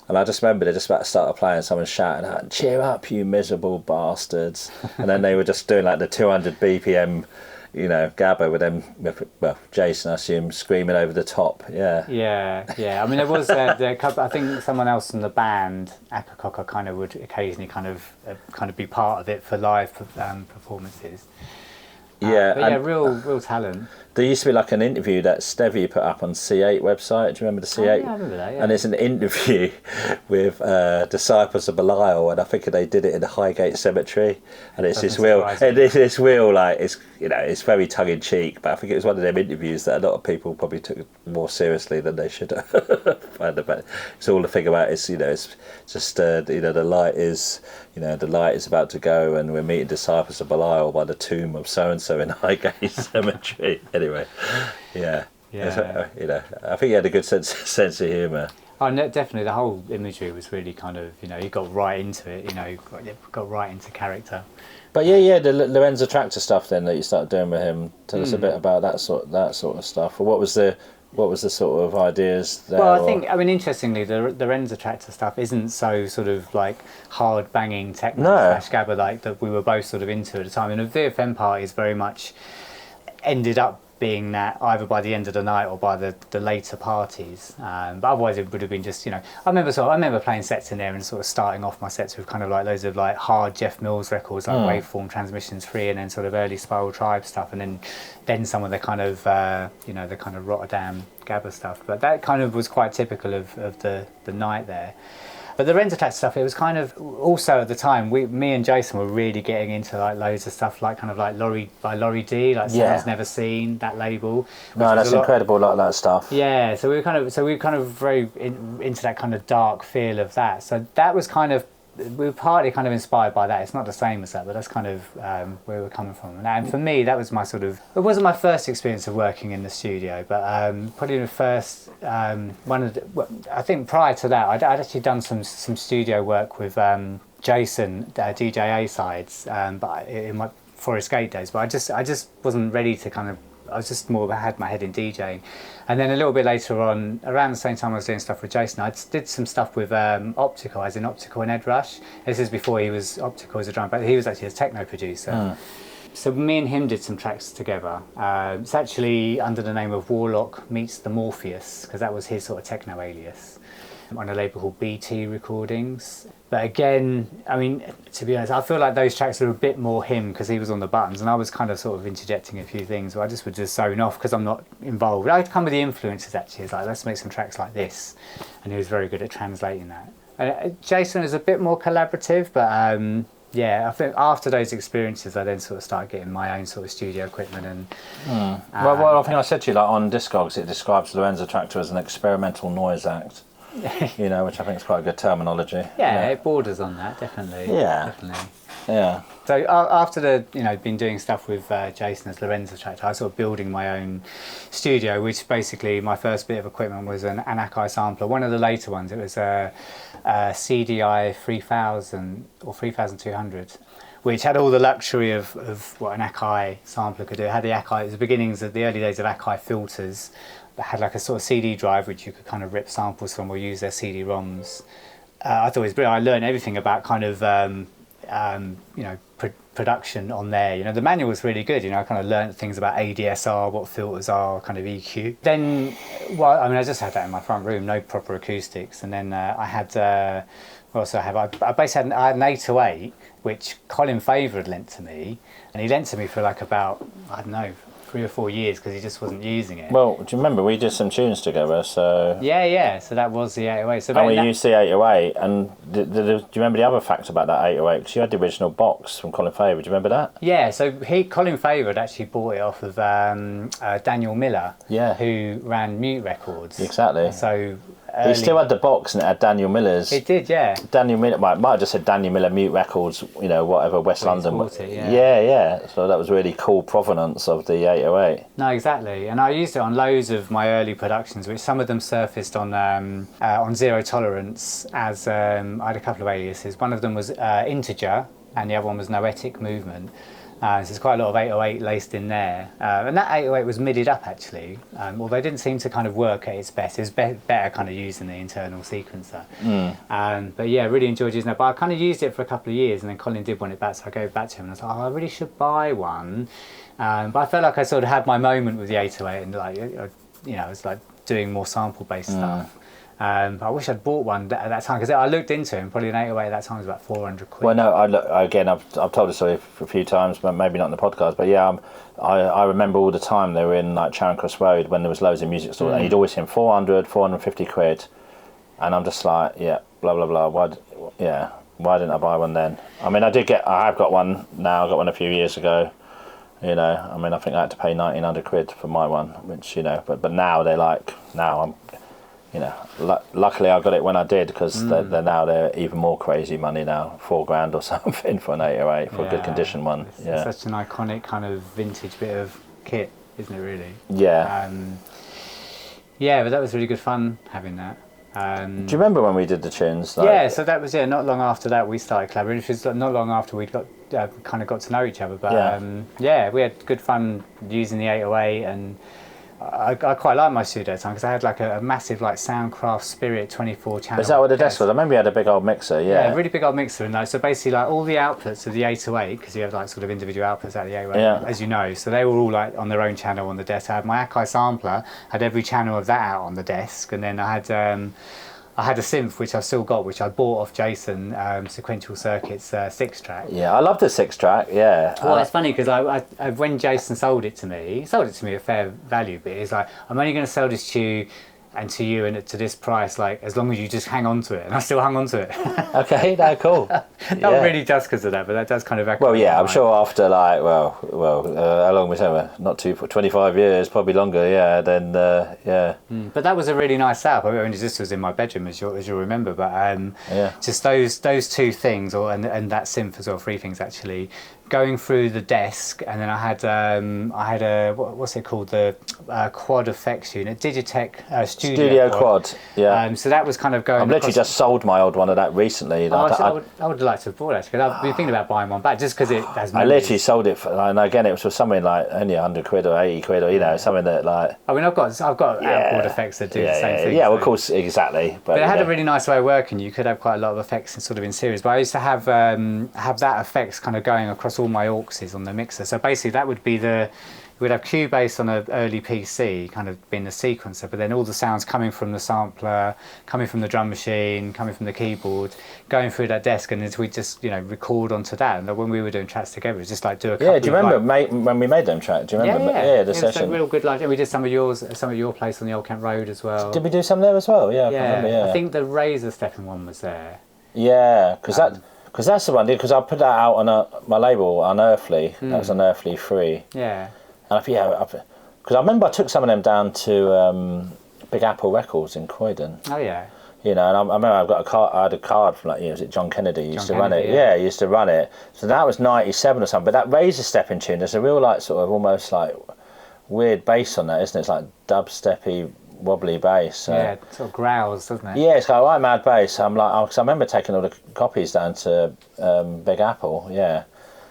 And I just remember they just about to start playing, someone shouting out, "Cheer up, you miserable bastards!" And then they were just doing like the 200 BPM. You know, Gabba with them, well, Jason, I assume, screaming over the top. Yeah. Yeah. I mean, there was a couple. I think someone else in the band, Akakoka, kind of would occasionally kind of be part of it for live performances. Yeah, but yeah, real talent. There used to be like an interview that Stevie put up on C8 website. Do you remember the C8? Oh, yeah, I remember that, yeah. And it's an interview with Disciples of Belial, and I think they did it in the Highgate Cemetery. And it's this real, like it's very tongue in cheek. But I think it was one of them interviews that a lot of people probably took more seriously than they should have. It's all to think about. It's just the light is about to go, and we're meeting Disciples of Belial by the tomb of so and so in Highgate Cemetery. Anyway, yeah. I think he had a good sense of humour. Oh, no, definitely. The whole imagery was really kind of, he got right into it. Got right into character. But yeah, the Lorenz Attractor stuff then that you started doing with him. Tell us a bit about that sort of stuff. Or what was the sort of ideas there? Well, I mean, interestingly, the Lorenz Attractor stuff isn't so sort of like hard banging techno / Gabba like that we were both sort of into at the time. And the VFM parties very much ended up being that either by the end of the night or by the later parties, but otherwise it would have been just I remember playing sets in there and sort of starting off my sets with kind of like loads of like hard Jeff Mills records like Waveform Transmissions 3 and then sort of early Spiral Tribe stuff, and then some of the kind of the kind of Rotterdam Gabba stuff, but that kind of was quite typical of the night there. But the Lorenz Attractor stuff, it was kind of also at the time, me and Jason were really getting into like loads of stuff like kind of like Laurie D, like Someone's Never Seen, that label. No, that's incredible, like that stuff. Yeah, so we were kind of very into that kind of dark feel of that. So that was kind of, we were partly kind of inspired by that. It's not the same as that, but that's kind of where we're coming from. And for me, that was my sort of, it wasn't my first experience of working in the studio, but probably the first, I think prior to that, I'd actually done some studio work with Jason, DJ A-sides, but in my Forest Gate days, but I just wasn't ready to kind of, I was just more had my head in DJing. And then a little bit later on, around the same time I was doing stuff with Jason, I did some stuff with Optical, as in Optical and Ed Rush. This is before he was Optical as a drummer, but he was actually a techno producer. So me and him did some tracks together. It's actually under the name of Warlock meets the Morpheus, because that was his sort of techno alias, on a label called BT Recordings. But again, I mean, to be honest, I feel like those tracks are a bit more him because he was on the buttons and I was kind of sort of interjecting a few things, but I just would just zone off because I'm not involved. I'd come with the influences actually. It's like, let's make some tracks like this. And he was very good at translating that. And Jason was a bit more collaborative, but I think after those experiences, I then sort of started getting my own sort of studio equipment. And well, I think I said to you, like on Discogs, it describes Lorenz Attractor as an experimental noise act. Which I think is quite a good terminology. Yeah, it borders on that, definitely. Yeah. Definitely. Yeah. So after been doing stuff with Jason as Lorenz Attractor, I was sort of building my own studio, which basically my first bit of equipment was an Akai sampler. One of the later ones, it was a CDI 3000 or 3200, which had all the luxury of what an Akai sampler could do. It had the Akai, it was the beginnings of the early days of Akai filters. That had like a sort of CD drive which you could kind of rip samples from or use their CD-ROMs. I thought it was brilliant. I learned everything about kind of production on there. The manual was really good. I kind of learned things about ADSR, what filters are, kind of EQ. Then, I just had that in my front room, no proper acoustics. And then I had, I basically had an 808, which Colin Favor had lent to me, and he lent to me for like about, I don't know, 3 or 4 years because he just wasn't using it. Well, do you remember we did some tunes together? So yeah. So that was the 808. So and we used the 808. And do you remember the other fact about that 808? Because you had the original box from Colin Favour. Do you remember that? Yeah. So Colin Favour had actually bought it off of Daniel Miller. Yeah. Who ran Mute Records. Exactly. So. He still had the box and it had Daniel Miller's. It did, yeah. Daniel Miller might have just said Daniel Miller Mute Records, you know, whatever, West London. Yeah. So that was really cool provenance of the 808. No, exactly. And I used it on loads of my early productions, which some of them surfaced on Zero Tolerance as I had a couple of aliases. One of them was Integer, and the other one was Noetic Movement. So there's quite a lot of 808 laced in there. And that 808 was midied up actually, although it didn't seem to kind of work at its best. It was better kind of using the internal sequencer. But yeah, really enjoyed using that. But I kind of used it for a couple of years and then Colin did want it back, so I gave it back to him and I was like, I really should buy one. But I felt like I sort of had my moment with the 808 and like, you know, I was like doing more sample-based stuff. But I wish I'd bought one at that time because I looked into him. Probably an 808 at that time was about 400 quid. Well, no, I've told the story a few times, but maybe not in the podcast. But yeah, I remember all the time they were in like Charing Cross Road when there was loads of music stores, and you'd always see them 400, 450 quid, and I'm just like, yeah, blah blah blah. Why didn't I buy one then? I mean, I have got one now. I got one a few years ago. You know, I mean, I think I had to pay 1,900 quid for my one, which, you know, but now I'm. You know, luckily I got it when I did because they're even more crazy money now, $4,000 or something for an 808 for a good condition one. It's such an iconic kind of vintage bit of kit, isn't it? Really. Yeah. But that was really good fun having that. Do you remember when we did the tunes? Like, yeah, so that was not long after that we started collaborating. It was not long after we got kind of got to know each other. But we had good fun using the 808 and. I quite like my studio time because I had like a massive like Soundcraft Spirit 24 channel. Is that what the desk was? I remember you had a big old mixer, yeah. Yeah, really big old mixer. And like, so basically like all the outputs of the 808, because you have like sort of individual outputs out of the 808, as you know. So they were all like on their own channel on the desk. I had my Akai sampler, had every channel of that out on the desk. And then I had a synth which I've still got, which I bought off Jason, Sequential Circuits 6-track. Yeah, I love the 6-track, yeah. Well, it's funny because I when Jason sold it to me, he sold it to me at fair value, but he's like, I'm only going to sell this to you and to you and to this price, like as long as you just hang on to it. And I still hung on to it. Okay, no, cool. Not really just because of that, but that does kind of echo. Well, yeah, I'm sure after like, how long was it? Not 25 years, probably longer, yeah, then, yeah. But that was a really nice setup. I mean, this was in my bedroom, as you'll remember, but just those two things, and that synth as well, three things actually, going through the desk, and then I had a what's it called, the quad effects unit, Digitech Studio Quad. Yeah. So that was kind of going. I've literally just sold my old one of that recently. I would like to have bought it actually. I've been thinking about buying one back just because it has. I literally sold it for, and again, it was for something like only 100 quid or 80 quid or something that like. I mean, I've got outboard effects that do the same thing. Yeah, well, of course, exactly. But it had a really nice way of working. You could have quite a lot of effects in series. But I used to have that effects kind of going across all my auxes on the mixer. So basically, that would be we'd have Cubase on an early PC, kind of being the sequencer, but then all the sounds coming from the sampler, coming from the drum machine, coming from the keyboard, going through that desk, and we just record onto that. And when we were doing tracks together, it was just like do a couple. Yeah, do you remember when we made them tracks? Do you remember? Yeah, the session. It was real good. Like we did some of your place on the Old Kent Road as well. Did we do some there as well? Yeah, I remember, yeah. I think the Razor Stepping one was there. Yeah, because that's the one, because I put that out on my label, Unearthly. That was Unearthly 3. Yeah. And because I remember I took some of them down to Big Apple Records in Croydon. Oh yeah. And I remember I had a card from was it John Kennedy? He used to run it. Yeah, he used to run it. So that was 97 or something. But that Razor Stepping tune, there's a real like sort of almost like weird bass on that, isn't it? It's like dubsteppy, wobbly bass. So. Yeah, it sort of growls, doesn't it? Yeah, it's got a right mad bass. I'm like, because I remember taking all the copies down to Big Apple. Yeah.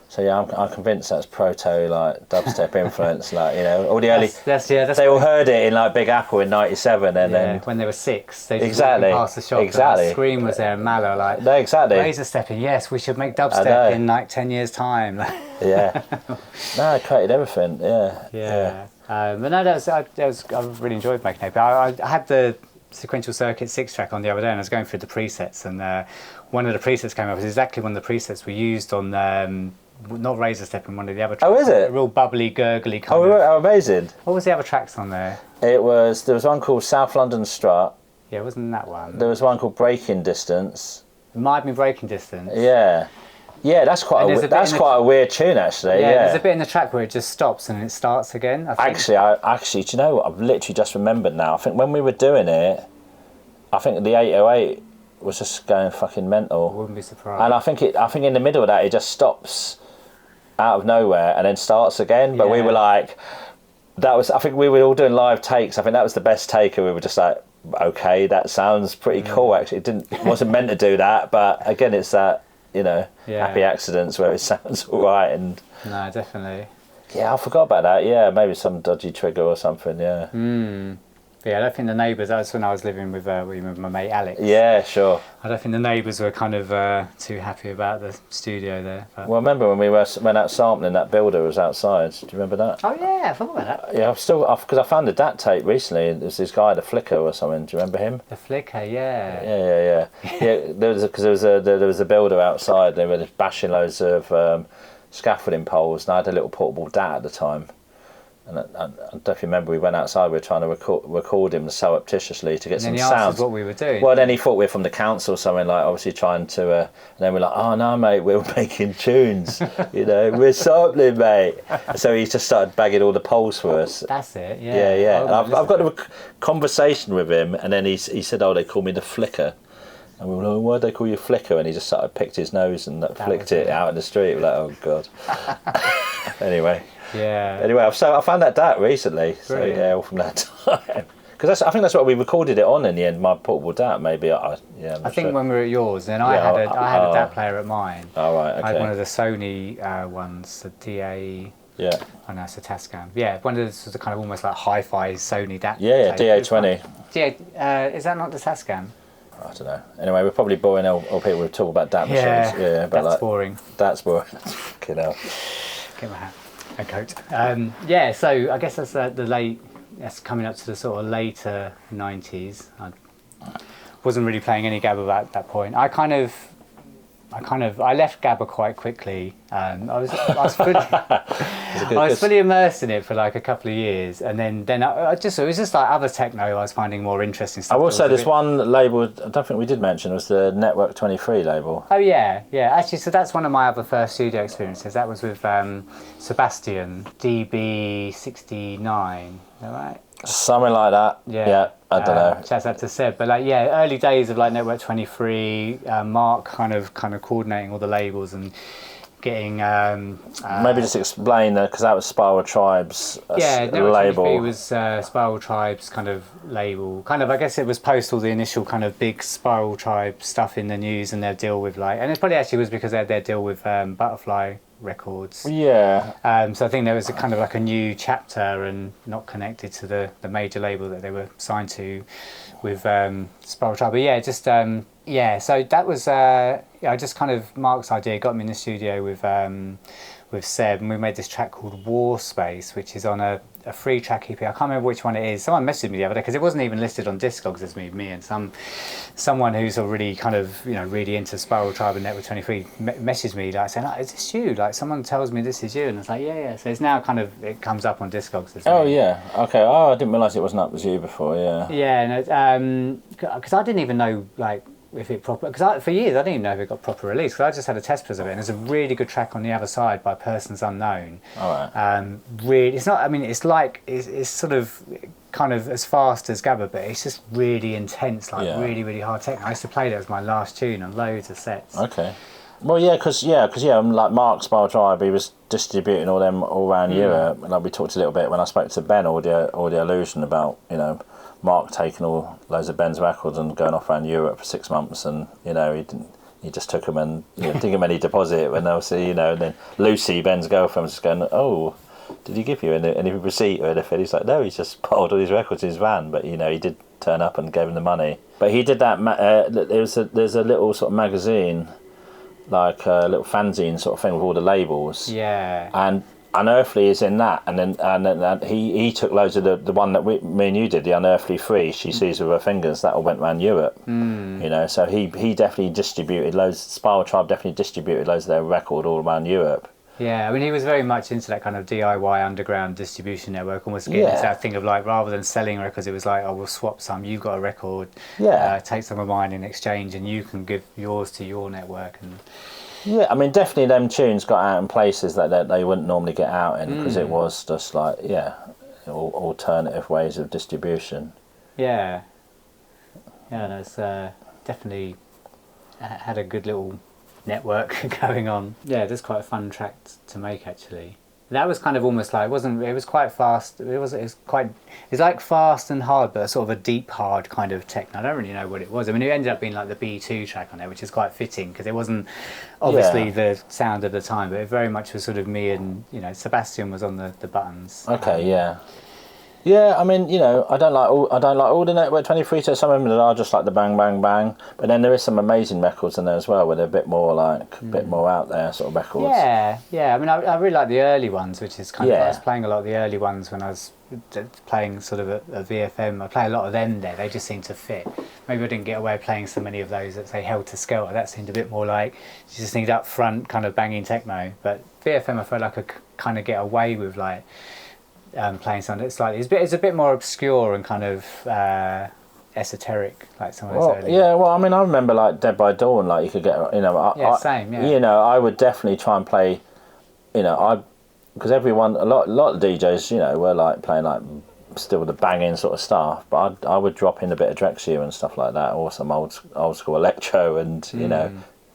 So yeah, I'm convinced that's proto like dubstep influence, like all the early. They all heard it in like Big Apple in '97, and then when they were 6, they just exactly past the shop. Exactly. Scream was there, and Mallow like. No, exactly. Razor stepping. Yes, we should make dubstep in like 10 years' time. Yeah. No, I created everything. Yeah. Yeah. But no, I really enjoyed making it. But I had the Sequential Circuit 6-track on the other day, and I was going through the presets, and one of the presets came up. It was exactly one of the presets we used on not Razor Step in one of the other tracks. Oh, is it? A real bubbly, gurgly kind of. Oh, amazing. What was the other tracks on there? There was one called South London Strut. Yeah, it wasn't that one. There was one called Breaking Distance. It might have been Breaking Distance. Yeah. Yeah, that's quite a weird tune, actually. Yeah, there's a bit in the track where it just stops and it starts again. I think. Actually, do you know what? I've literally just remembered now. I think when we were doing it, I think the 808 was just going fucking mental. I wouldn't be surprised. And I think in the middle of that, it just stops out of nowhere and then starts again. But we were like, I think we were all doing live takes. I think that was the best take, and we were just like, okay, that sounds pretty cool. Actually, it wasn't meant to do that, but again, it's that, happy accidents where it sounds all right. And no, definitely. Yeah, I forgot about that. Yeah, maybe some dodgy trigger or something. Yeah. Yeah, I don't think the neighbours. That was when I was living with my mate Alex. Yeah, sure. I don't think the neighbours were kind of too happy about the studio there. But. Well, I remember when we went out sampling, that builder was outside. Do you remember that? Oh yeah, I forgot about that. Yeah, because I found a DAT tape recently. There's this guy, the Flicker or something. Do you remember him? The Flicker, yeah. Yeah. There was a builder outside. They were just bashing loads of scaffolding poles, and I had a little portable DAT at the time. And I definitely remember we went outside. We were trying to record him surreptitiously to get some sounds. What we were doing. Well, then he thought we were from the council, or something, like obviously trying to. And then we're like, oh no, mate, we're making tunes. We're sampling, mate. So he just started bagging all the poles for us. That's it. Yeah. Yeah. And I've got a conversation with him, and then he said, oh, they call me the Flicker. And we were like, why'd they call you Flicker? And he just picked his nose and flicked it out in the street. We're like, oh god. Anyway. Yeah. Anyway, so I found that DAT recently. Brilliant. So yeah, all from that time. Because I think that's what we recorded it on in the end. My portable DAT, maybe. I think when we were at yours, then I had a DAT player at mine. Oh right, okay. I had one of the Sony ones, the DA. Yeah. Oh no, it's a Tascam. Yeah, one of the kind of almost like hi-fi Sony DAT. Yeah, DA20. Is that not the Tascam? I don't know. Anyway, we're probably boring old people who talk about DAT machines. Yeah, but that's boring. That's boring. Fucking hell. Get my hat. A coat. So I guess that's that's coming up to the sort of later 90s. I wasn't really playing any Gabba at that point. I left Gabba quite quickly. I was fully immersed in it for like a couple of years, and then it was just like other techno I was finding more interesting stuff. I will say there's one label I don't think we did mention, was the Network 23 label. Oh yeah. Actually, so that's one of my other first studio experiences. That was with Sebastian, DB69. Is that right? Something like that. Yeah. I don't know. Shouts out to Seb, but early days of like Network 23, Mark kind of coordinating all the labels and getting. Maybe just explain that, because that was Spiral Tribe's Network label. 23 was Spiral Tribe's kind of label. Kind of, I guess it was post all the initial kind of big Spiral Tribe stuff in the news and their deal with and it probably actually was because they had their deal with Butterfly Records. Yeah. So I think there was a kind of like a new chapter and not connected to the major label that they were signed to with Spiral Tribe. But so that was just kind of Mark's idea, got me in the studio with Seb, and we made this track called War Space, which is on a 3-track EP. I can't remember which one it is. Someone messaged me the other day because it wasn't even listed on Discogs as me and someone who's already kind of really into Spiral Tribe and Network 23 messaged me like saying, "Is this you?" Like someone tells me this is you, and it's like, yeah. So it's now kind of, it comes up on Discogs as well. Oh yeah, okay. Oh, I didn't realise it wasn't up as you before. Yeah. Yeah, because I didn't even know like if it proper, because for years I didn't even know if it got proper release, because I just had a test press of it, and there's a really good track on the other side by Persons Unknown. All right. Really, it's not, I mean, it's like it's sort of kind of as fast as Gabba, but it's just really intense, like really, really hard techno. I used to play that as my last tune on loads of sets. Okay. Well, because like Mark Spiral Tribe, he was distributing all them all around Europe. Like we talked a little bit when I spoke to Ben, Audio Illusion, about Mark taking loads of Ben's records and going off around Europe for 6 months, and he just took them and didn't give him any deposit. And obviously, and then Lucy, Ben's girlfriend, was just going, "Oh, did he give you any receipt or anything?" He's like, "No, he's just piled all these records in his van." But he did turn up and gave him the money. But he did that. There's a little sort of magazine, like a little fanzine sort of thing with all the labels. Yeah. And Unearthly is in that, and then he took loads of the one that me and you did, the Unearthly 3, She Sees With Her Fingers, that all went around Europe. So he definitely distributed loads. Spiral Tribe definitely distributed loads of their record all around Europe. Yeah, I mean, he was very much into that kind of DIY underground distribution network, almost getting into that thing of like, rather than selling records, it was like, oh, we'll swap some, you've got a record, take some of mine in exchange, and you can give yours to your network. And yeah, I mean, definitely them tunes got out in places that they wouldn't normally get out in, because it was just like, alternative ways of distribution. Yeah, there's definitely had a good little network going on. Yeah, that's quite a fun track to make, actually. That was kind of almost like, it was quite fast. It's like fast and hard, but sort of a deep hard kind of techno. I don't really know what it was. I mean, it ended up being like the B2 track on there, which is quite fitting because it wasn't obviously the sound of the time, but it very much was sort of me and, Sebastian was on the buttons. Okay, Yeah, I mean, I don't like all the Network 23, so some of them are just like the bang, bang, bang. But then there is some amazing records in there as well, where they're a bit more out there sort of records. Yeah. I mean, I really like the early ones, which is kind of, I was playing a lot of the early ones when I was playing sort of a VFM. I play a lot of them there. They just seem to fit. Maybe I didn't get away playing so many of those that say Helter Skelter. That seemed a bit more like you just need up front kind of banging techno. But VFM, I felt like I could kind of get away with like playing something slightly. It's a bit more obscure and kind of esoteric, like some of those early. Yeah, well, I mean, I remember like Dead by Dawn, like you could get, same. I would definitely try and play, because everyone, a lot of DJs, were like playing like still the banging sort of stuff, but I would drop in a bit of Drexciya and stuff like that, or some old school electro, and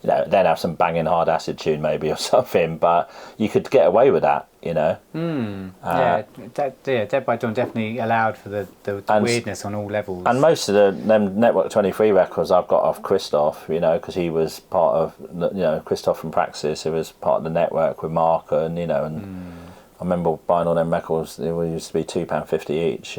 then have some banging hard acid tune maybe or something, but you could get away with that, Dead by Dawn definitely allowed for the weirdness on all levels. And most of them Network 23 records I've got off Christoph, because he was part of, Christoph from Praxis, who was part of the network with Marker, and, I remember buying all them records, they used to be £2.50 each.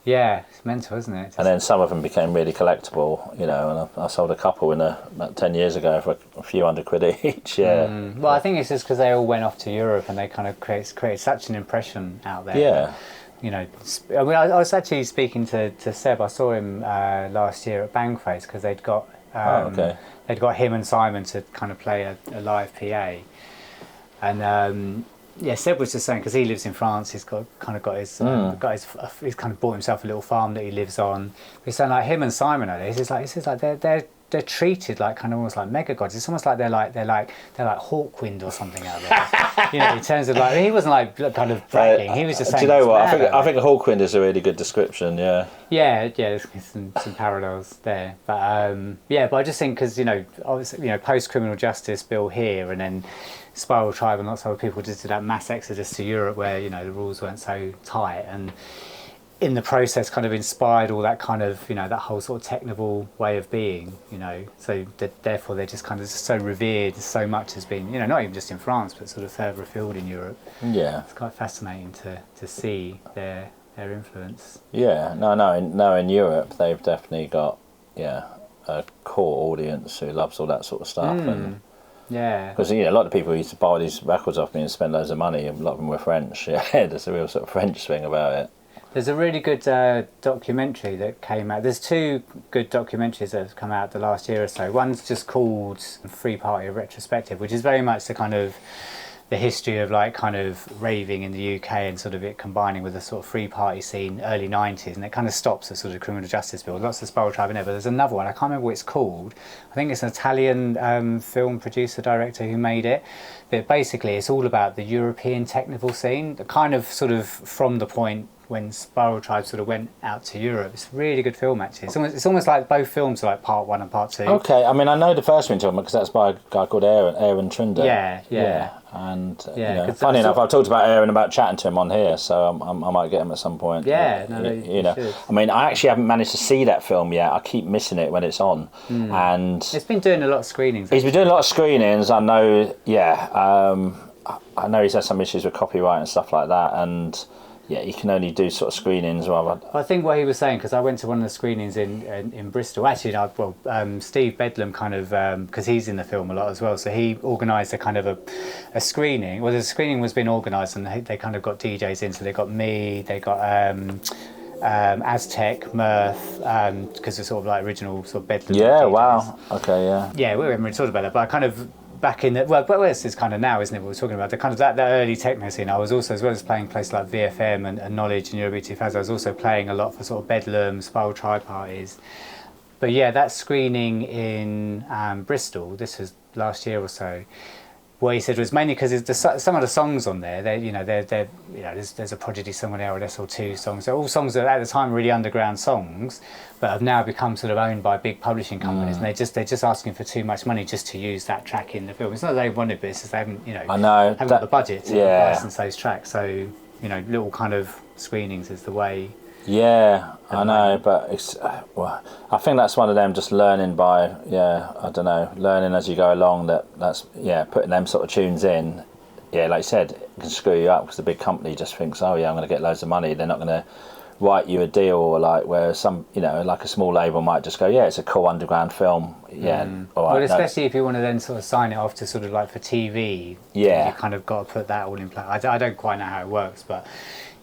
Yeah, it's mental, isn't it? And then some of them became really collectible, and I sold a couple about 10 years ago for a few £100 each. Well, I think it's just because they all went off to Europe and they kind of created such an impression out there. Yeah. I mean, I was actually speaking to Seb. I saw him last year at Bangface because they'd got him and Simon to kind of play a live PA, and Seb was just saying, because he lives in France, he's he's kind of bought himself a little farm that he lives on. He's saying like him and Simon are there. He's like they're treated like kind of almost like mega gods. It's almost like they're like Hawkwind or something out there. In terms of like, he wasn't like kind of bragging. He was just saying. Do you know what? I think Hawkwind is a really good description. Yeah. Yeah. There's some parallels there, but I just think because obviously post criminal justice bill here, and then Spiral Tribe and lots of other people just did that mass exodus to Europe where the rules weren't so tight, and in the process kind of inspired all that kind of that whole sort of technical way of being, so therefore they're just kind of so revered. So much has been not even just in France but sort of further afield in Europe. It's quite fascinating to see their influence. In Europe they've definitely got a core audience who loves all that sort of stuff. And because a lot of people used to buy these records off me and spend loads of money. A lot of them were French. There's a real sort of French thing about it. There's a really good documentary that came out. There's two good documentaries that have come out the last year or so. One's just called Free Party Retrospective, which is very much the kind of the history of like kind of raving in the UK and sort of it combining with the sort of free party scene early 90s, and it kind of stops at sort of criminal justice bill. Lots of Spiral Tribe in there, but there's another one, I can't remember what it's called. I think it's an Italian film producer director who made it, but basically it's all about the European technical scene, the kind of sort of from the point when Spiral Tribe sort of went out to Europe. It's a really good film, actually. It's almost like both films are like part one and part two. Okay, I mean, I know the first one because that's by a guy called Aaron Trinder. Yeah. And funny enough, I've talked about Aaron about chatting to him on here, so I might get him at some point. Yeah, you should. I mean, I actually haven't managed to see that film yet. I keep missing it when it's on, and it's been doing a lot of screenings. He's been doing a lot of screenings. I know. I know he's had some issues with copyright and stuff like that, and. Yeah, you can only do sort of screenings rather. I think what he was saying, because I went to one of the screenings in Bristol. Actually, Steve Bedlam kind of, because he's in the film a lot as well, so he organised a kind of a screening. Well, the screening was being organised and they kind of got DJs in, so they got me, they got Aztec, Mirth, because it's sort of like original sort of Bedlam. Yeah, DJs. wow. Okay, yeah. Yeah, we haven't really talked about that, but I kind of back in the well, this is kind of now, isn't it? We were talking about the kind of that early techno scene. I was also, as well as playing places like VFM and Knowledge and Eurobeat 2000, I was also playing a lot for sort of Bedlam, Spiral Tri parties. But yeah, that screening in Bristol, this was last year or so, what he said was mainly because some of the songs on there, there's a Prodigy song on there, or SL2 songs. So all songs that at the time were really underground songs, but have now become sort of owned by big publishing companies, and they're just asking for too much money just to use that track in the film. It's not that they wanted, but it's just they haven't, haven't got the budget to license those tracks. So little kind of screenings is the way. Yeah, I know, but it's well, I think that's one of them just learning by learning as you go along. That's putting them sort of tunes in. Yeah, like you said, it can screw you up because the big company just thinks, oh yeah, I'm going to get loads of money. They're not going to write you a deal, or like where some like a small label might just go, yeah, it's a cool underground film. Yeah, all right, well, especially if you want to then sort of sign it off to sort of like for TV. Yeah, you kind of got to put that all in place. I don't quite know how it works, but.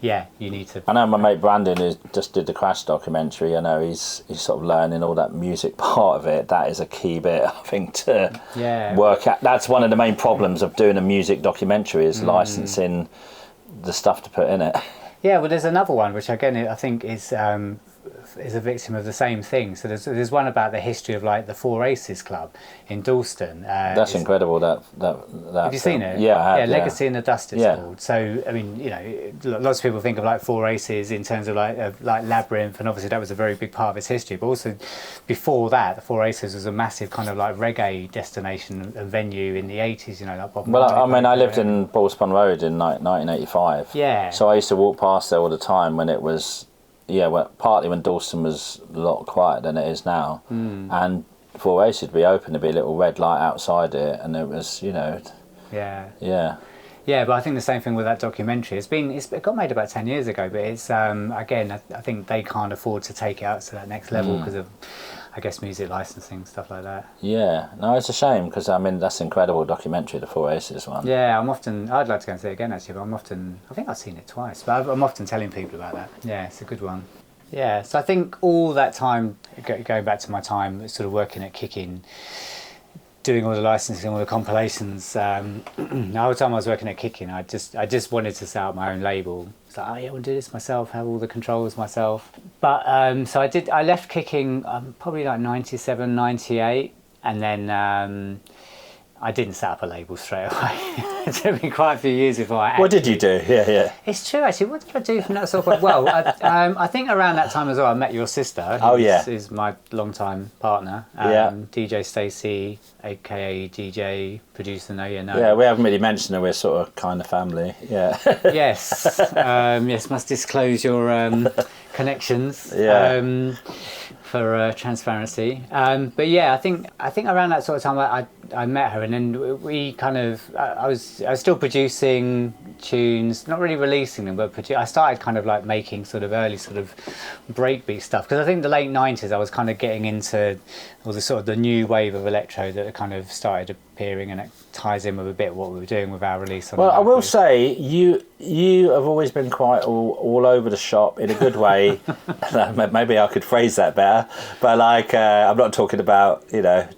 Yeah, you need to. I know my mate Brandon, who just did the Crash documentary. I know he's sort of learning all that music part of it. That is a key bit, I think, to work out. That's one of the main problems of doing a music documentary is licensing the stuff to put in it. Yeah, well, there's another one which again I think is a victim of the same thing. So there's one about the history of like the Four Aces Club in Dalston. That's incredible. That have you seen it? Yeah, I have, Legacy in the Dust it's called. So I mean, lots of people think of like Four Aces in terms of like Labyrinth, and obviously that was a very big part of its history. But also before that, the Four Aces was a massive kind of like reggae destination and venue in the 80s. Like Bob Marley, I mean, I lived in Ballspun Road in 1985. Yeah. So I used to walk past there all the time when it was. Yeah, well, partly when Dalston was a lot quieter than it is now, and Four Aces would be open, there'd be a little red light outside it, and it was, Yeah, but I think the same thing with that documentary. It got made about 10 years ago, but it's again, I think they can't afford to take it out to that next level because of, I guess, music licensing, stuff like that. Yeah, no, it's a shame because I mean that's an incredible documentary, the Four Aces one. Yeah, I'd like to go and see it again actually, but I think I've seen it twice, but I'm often telling people about that. Yeah, it's a good one. Yeah, so I think all that time, going back to my time sort of working at Kickin, doing all the licensing, all the compilations, the whole time I was working at Kickin, I just wanted to set up my own label. It's like, oh yeah, I want to do this myself, have all the controls myself. But so I left Kickin probably like 97, 98, and then I didn't set up a label straight away. It took me quite a few years before I. What did you do? Yeah. It's true, actually. What did I do from that sort of point? Well, I think around that time as well, I met your sister. Who is my long-time partner. DJ Stacey, aka DJ, producer NoYeahNo. Yeah, we haven't really mentioned that we're sort of kind of family. Yeah. Yes. Yes, must disclose your connections. Yeah. For transparency, but yeah, I think around that sort of time I met her, and then we kind of I was still producing tunes, not really releasing them, but I started kind of like making sort of early sort of breakbeat stuff, because I think the late 90s I was kind of getting into all the sort of the new wave of electro that kind of started appearing, and it ties in with a bit what we were doing with our release. Well, I will say you have always been quite all over the shop in a good way. Maybe I could phrase that better, but like I'm not talking about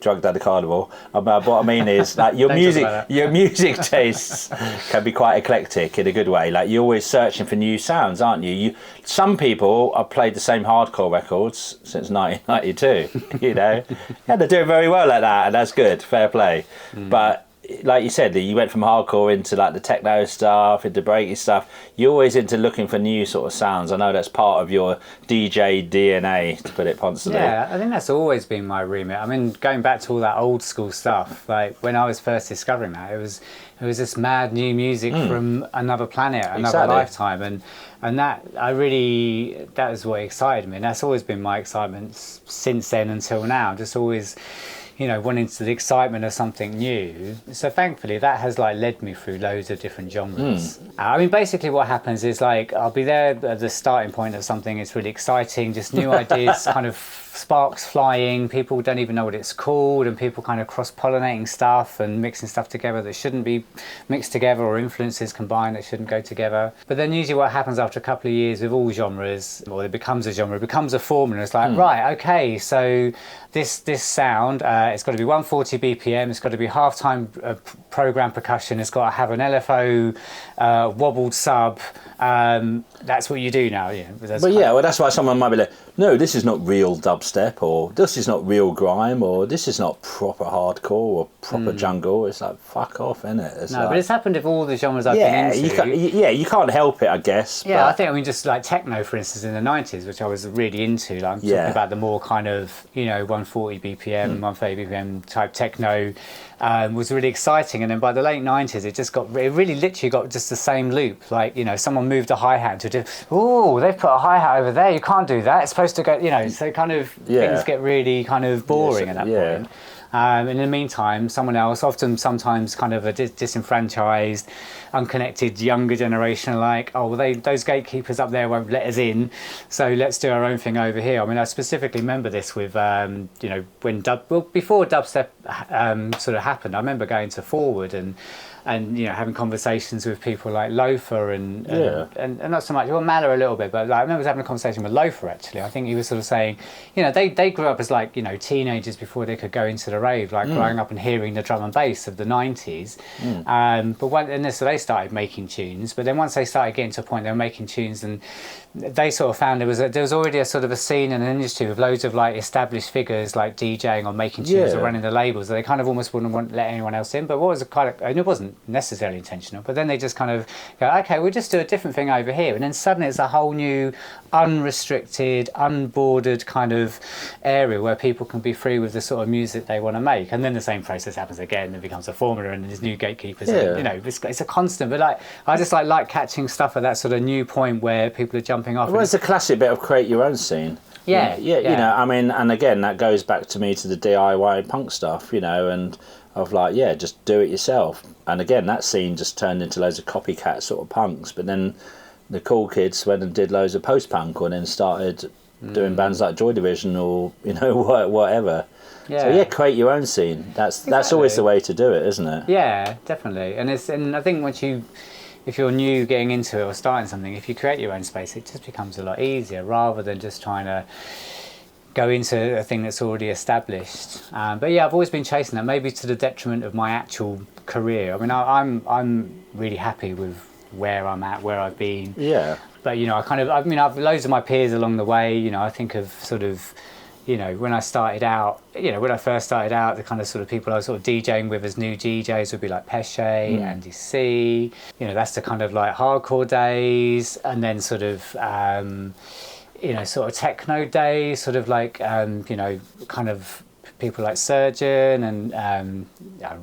drug down the carnival. What I mean is like your music tastes can be quite eclectic in a good way. Like you're always searching for new sounds, aren't you? Some people have played the same hardcore records since 1992. Yeah, they're doing very well like that, and that's good, fair play. But like you said, you went from hardcore into like the techno stuff, into breaky stuff. You're always into looking for new sort of sounds. I know that's part of your DJ DNA, to put it constantly. Yeah, I think that's always been my remit. I mean, going back to all that old school stuff, like when I was first discovering that, it was this mad new music from another planet, another lifetime, and that is what excited me, and that's always been my excitement since then until now. Just always wanting the excitement of something new. So thankfully that has like led me through loads of different genres. I mean, basically what happens is like I'll be there at the starting point of something, it's really exciting, just new ideas, kind of sparks flying, people don't even know what it's called, and people kind of cross-pollinating stuff and mixing stuff together that shouldn't be mixed together, or influences combined that shouldn't go together. But then usually what happens after a couple of years with all genres, or it becomes a genre, it becomes a formula. It's like, right, okay, so this sound it's got to be 140 BPM. It's got to be half-time program percussion. It's got to have an LFO wobbled sub. That's what you do now. Yeah. Well, that's why someone might be like, no, this is not real dubstep, or this is not real grime, or this is not proper hardcore or proper jungle. It's like, fuck off, innit? It's but it's happened with all the genres I've been into. You can't help it, I guess. Yeah, I mean, just like techno, for instance, in the 90s, which I was really into. Like, I'm talking about the more kind of, 140 BPM, 130 BPM type techno. Was really exciting, and then by the late 90s it really literally got just the same loop, like someone moved a hi-hat to do, oh, they've put a hi-hat over there, you can't do that, it's supposed to go, so kind of things get really kind of boring at that point. In the meantime, someone else, sometimes kind of a disenfranchised, unconnected younger generation, are like, oh, well, those gatekeepers up there won't let us in, so let's do our own thing over here. I mean, I specifically remember this with, before dubstep sort of happened. I remember going to Forward and having conversations with people like Loafer and not so much, well, Maller a little bit, but I remember having a conversation with Loafer, actually. I think he was sort of saying, they grew up as like, teenagers before they could go into the rave, like growing up and hearing the drum and bass of the 90s. So they started making tunes, but then once they started getting to a point they were making tunes, and they sort of found there was already a sort of a scene and an industry with loads of like established figures like DJing or making tunes or running the labels, so they kind of almost wouldn't want to let anyone else in. But what was and it wasn't necessarily intentional, but then they just kind of go, okay, we'll just do a different thing over here, and then suddenly it's a whole new unrestricted, unbordered kind of area where people can be free with the sort of music they want to make. And then the same process happens again, it becomes a formula and there's new gatekeepers. And, it's a constant, but like I just like catching stuff at that sort of new point where people are jumping off. Well, it's a classic bit of create your own scene. Yeah. I mean, and again, that goes back to me to the DIY punk stuff, and of like, just do it yourself. And again, that scene just turned into loads of copycat sort of punks, but then the cool kids went and did loads of post-punk and then started doing bands like Joy Division or, whatever. So create your own scene. That's always the way to do it, isn't it? Yeah, definitely. And I think if you're new getting into it or starting something, if you create your own space, it just becomes a lot easier rather than just trying to go into a thing that's already established. But I've always been chasing that, maybe to the detriment of my actual career. I mean, I'm really happy with where I'm at, where I've been. Yeah. But I've loads of my peers along the way. I think of sort of, when I started out, when I first started out, the kind of sort of people I was sort of DJing with as new DJs would be like Pesce, Andy C. That's the kind of like hardcore days, and then sort of. Sort of techno days, sort of like, kind of people like Surgeon and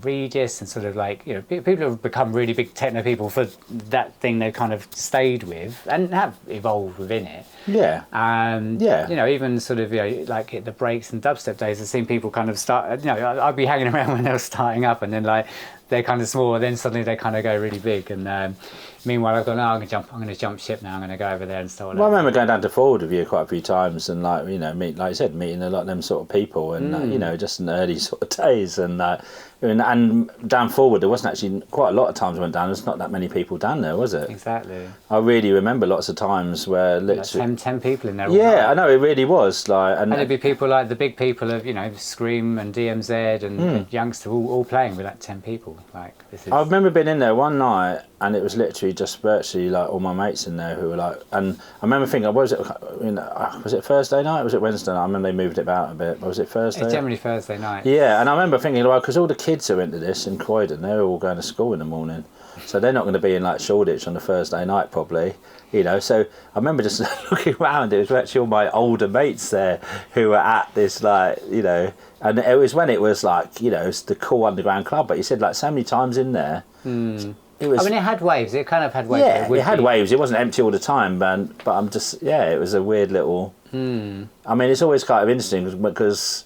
Regis, and sort of like, people have become really big techno people for that thing they kind of stayed with and have evolved within it. Yeah. Even sort of, like at the breaks and dubstep days, I've seen people kind of start, I'd be hanging around when they were starting up, and then like, they're kind of small, and then suddenly they kind of go really big. And meanwhile, I've gone, I'm going to jump ship now. I'm going to go over there and start. Well, I remember going down to Forward with you quite a few times, and like like I said, meeting a lot of them sort of people, and just in the early sort of days, and down Forward, there wasn't actually quite a lot of times I went down. There's not that many people down there, was it? Exactly. I really remember lots of times where literally like 10 people in there. Yeah, I know, it really was like, and there'd be people like the big people of Scream and DMZ and Youngster all playing with like 10 people. Like this is. I remember being in there one night, and it was literally just virtually like all my mates in there who were like, and I remember thinking, was it Thursday night? Or was it Wednesday night? I remember they moved it about a bit. Was it Thursday? It's generally Thursday night. Yeah, and I remember thinking, because all the kids who went to this in Croydon, they're all going to school in the morning, so they're not going to be in like Shoreditch on a Thursday night probably. So I remember just looking around, it was actually all my older mates there who were at this like, and it was when it was like, it's the cool underground club, but you said like so many times in there. It was, it had waves. It kind of had waves. Yeah, it had waves. It wasn't empty all the time, but I'm just, it was a weird little. I mean, it's always kind of interesting because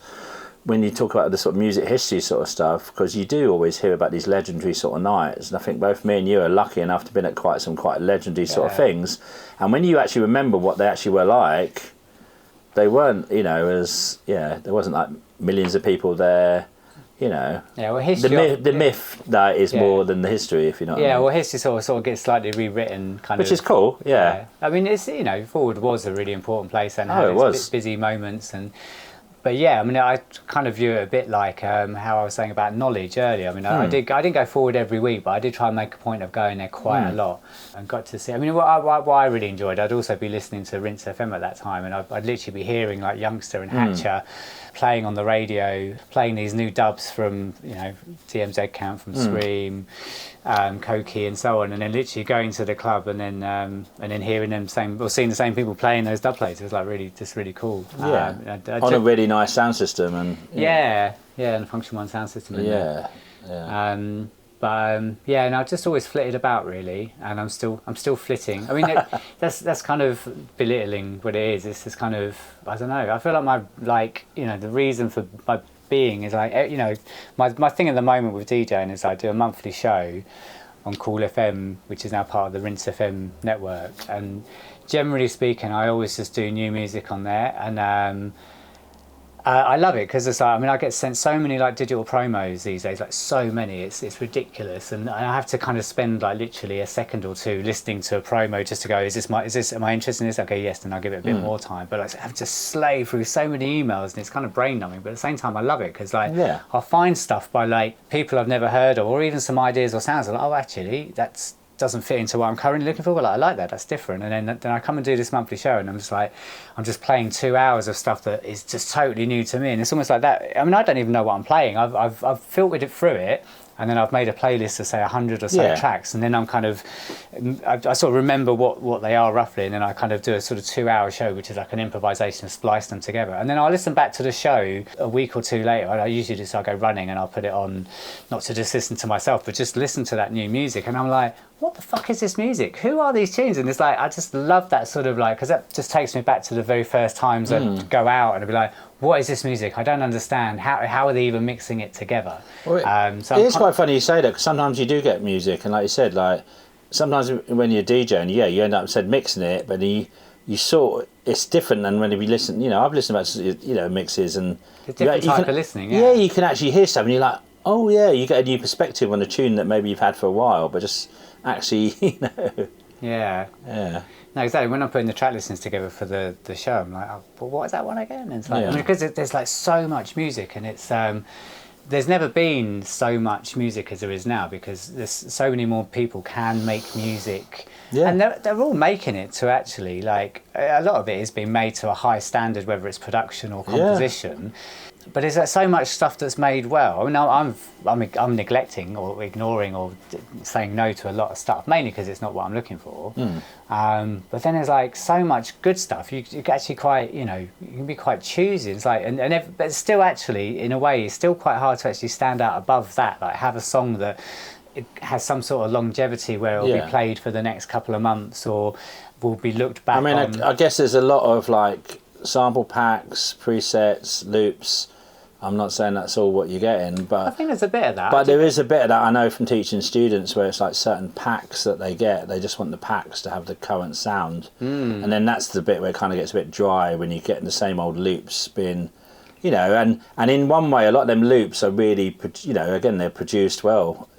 when you talk about the sort of music history sort of stuff, because you do always hear about these legendary sort of nights, and I think both me and you are lucky enough to have been at quite legendary sort of things, and when you actually remember what they actually were like, they weren't, there wasn't like millions of people there. Well, history. The myth that is more than the history, if you know what I mean. Well, history sort of gets slightly rewritten, which is cool. Yeah. I mean, it's Forward was a really important place and had its busy moments, but but yeah, I mean, I kind of view it a bit like how I was saying about knowledge earlier. I mean, I didn't go forward every week, but I did try and make a point of going there quite a lot, and got to see. I mean, what I really enjoyed, I'd also be listening to Rinse FM at that time, and I'd literally be hearing like Youngster and Hatcher playing on the radio, playing these new dubs from, you know, TMZ Camp, from Scream, Koki and so on, and then literally going to the club and then hearing them seeing the same people playing those dub plates. It was like really cool. Yeah, on a really nice sound system, and and a Function One sound system. And I just always flitted about really, and I'm still flitting. I mean, that's kind of belittling what it is. It's just kind of, I don't know. I feel like the reason for my being is like, you know, my thing at the moment with DJing is I do a monthly show on Cool FM, which is now part of the Rinse FM network, and generally speaking, I always just do new music on there, and I love it because it's like, I mean, I get sent so many like digital promos these days, like so many, it's ridiculous, and I have to kind of spend like literally a second or two listening to a promo just to go, am I interested in this? Okay, yes, then I'll give it a bit more time. But like, I have to slay through so many emails, and it's kind of brain numbing, but at the same time I love it because like I'll find stuff by like people I've never heard of, or even some ideas or sounds. I'm like, oh, actually that's doesn't fit into what I'm currently looking for, but like, I like that, that's different. And then I come and do this monthly show, and I'm just playing 2 hours of stuff that is just totally new to me, and it's almost like that. I mean, I don't even know what I'm playing. I've filtered it through it, and then I've made a playlist of say 100 or so tracks, and then I'm kind of, I sort of remember what they are roughly, and then I kind of do a sort of 2 hour show, which is like an improvisation, splice them together, and then I'll listen back to the show a week or two later. I usually just, I go running and I'll put it on, not to just listen to myself, but just listen to that new music, and I'm like, what the fuck is this music? Who are these tunes? And it's like, I just love that sort of like, because that just takes me back to the very first times I'd go out and I'd be like, what is this music? I don't understand. How are they even mixing it together? Well, so it's quite funny you say that, because sometimes you do get music, and like you said, like sometimes when you're DJing, you end up mixing it, but you sort, it's different than when you listen. You know, I've listened to mixes, and it's a different type of listening. Yeah, you can actually hear stuff, and you're like, oh yeah, you get a new perspective on a tune that maybe you've had for a while, but just actually, Yeah. No, exactly. When I'm putting the track listings together for the show, I'm like, oh, but what is that one again? And it's like, I mean, because there's like so much music, and it's there's never been so much music as there is now, because there's so many more people can make music, and they're all making it to actually, like, a lot of it is being made to a high standard, whether it's production or composition. But is there so much stuff that's made well? I mean, I'm neglecting or ignoring or saying no to a lot of stuff, mainly because it's not what I'm looking for. But then there's like so much good stuff. You actually quite, you can be quite choosy. It's like, but it's still actually, in a way, it's still quite hard to actually stand out above that. Like, have a song that it has some sort of longevity where it will be played for the next couple of months, or will be looked back on. I mean, I guess there's a lot of like sample packs, presets, loops. I'm not saying that's all what you're getting, but I think there's a bit of that. But there is a bit of that, I know, from teaching students, where it's like certain packs that they get. They just want the packs to have the current sound, and then that's the bit where it kind of gets a bit dry when you're getting the same old loops being, and in one way, a lot of them loops are really, again, they're produced well.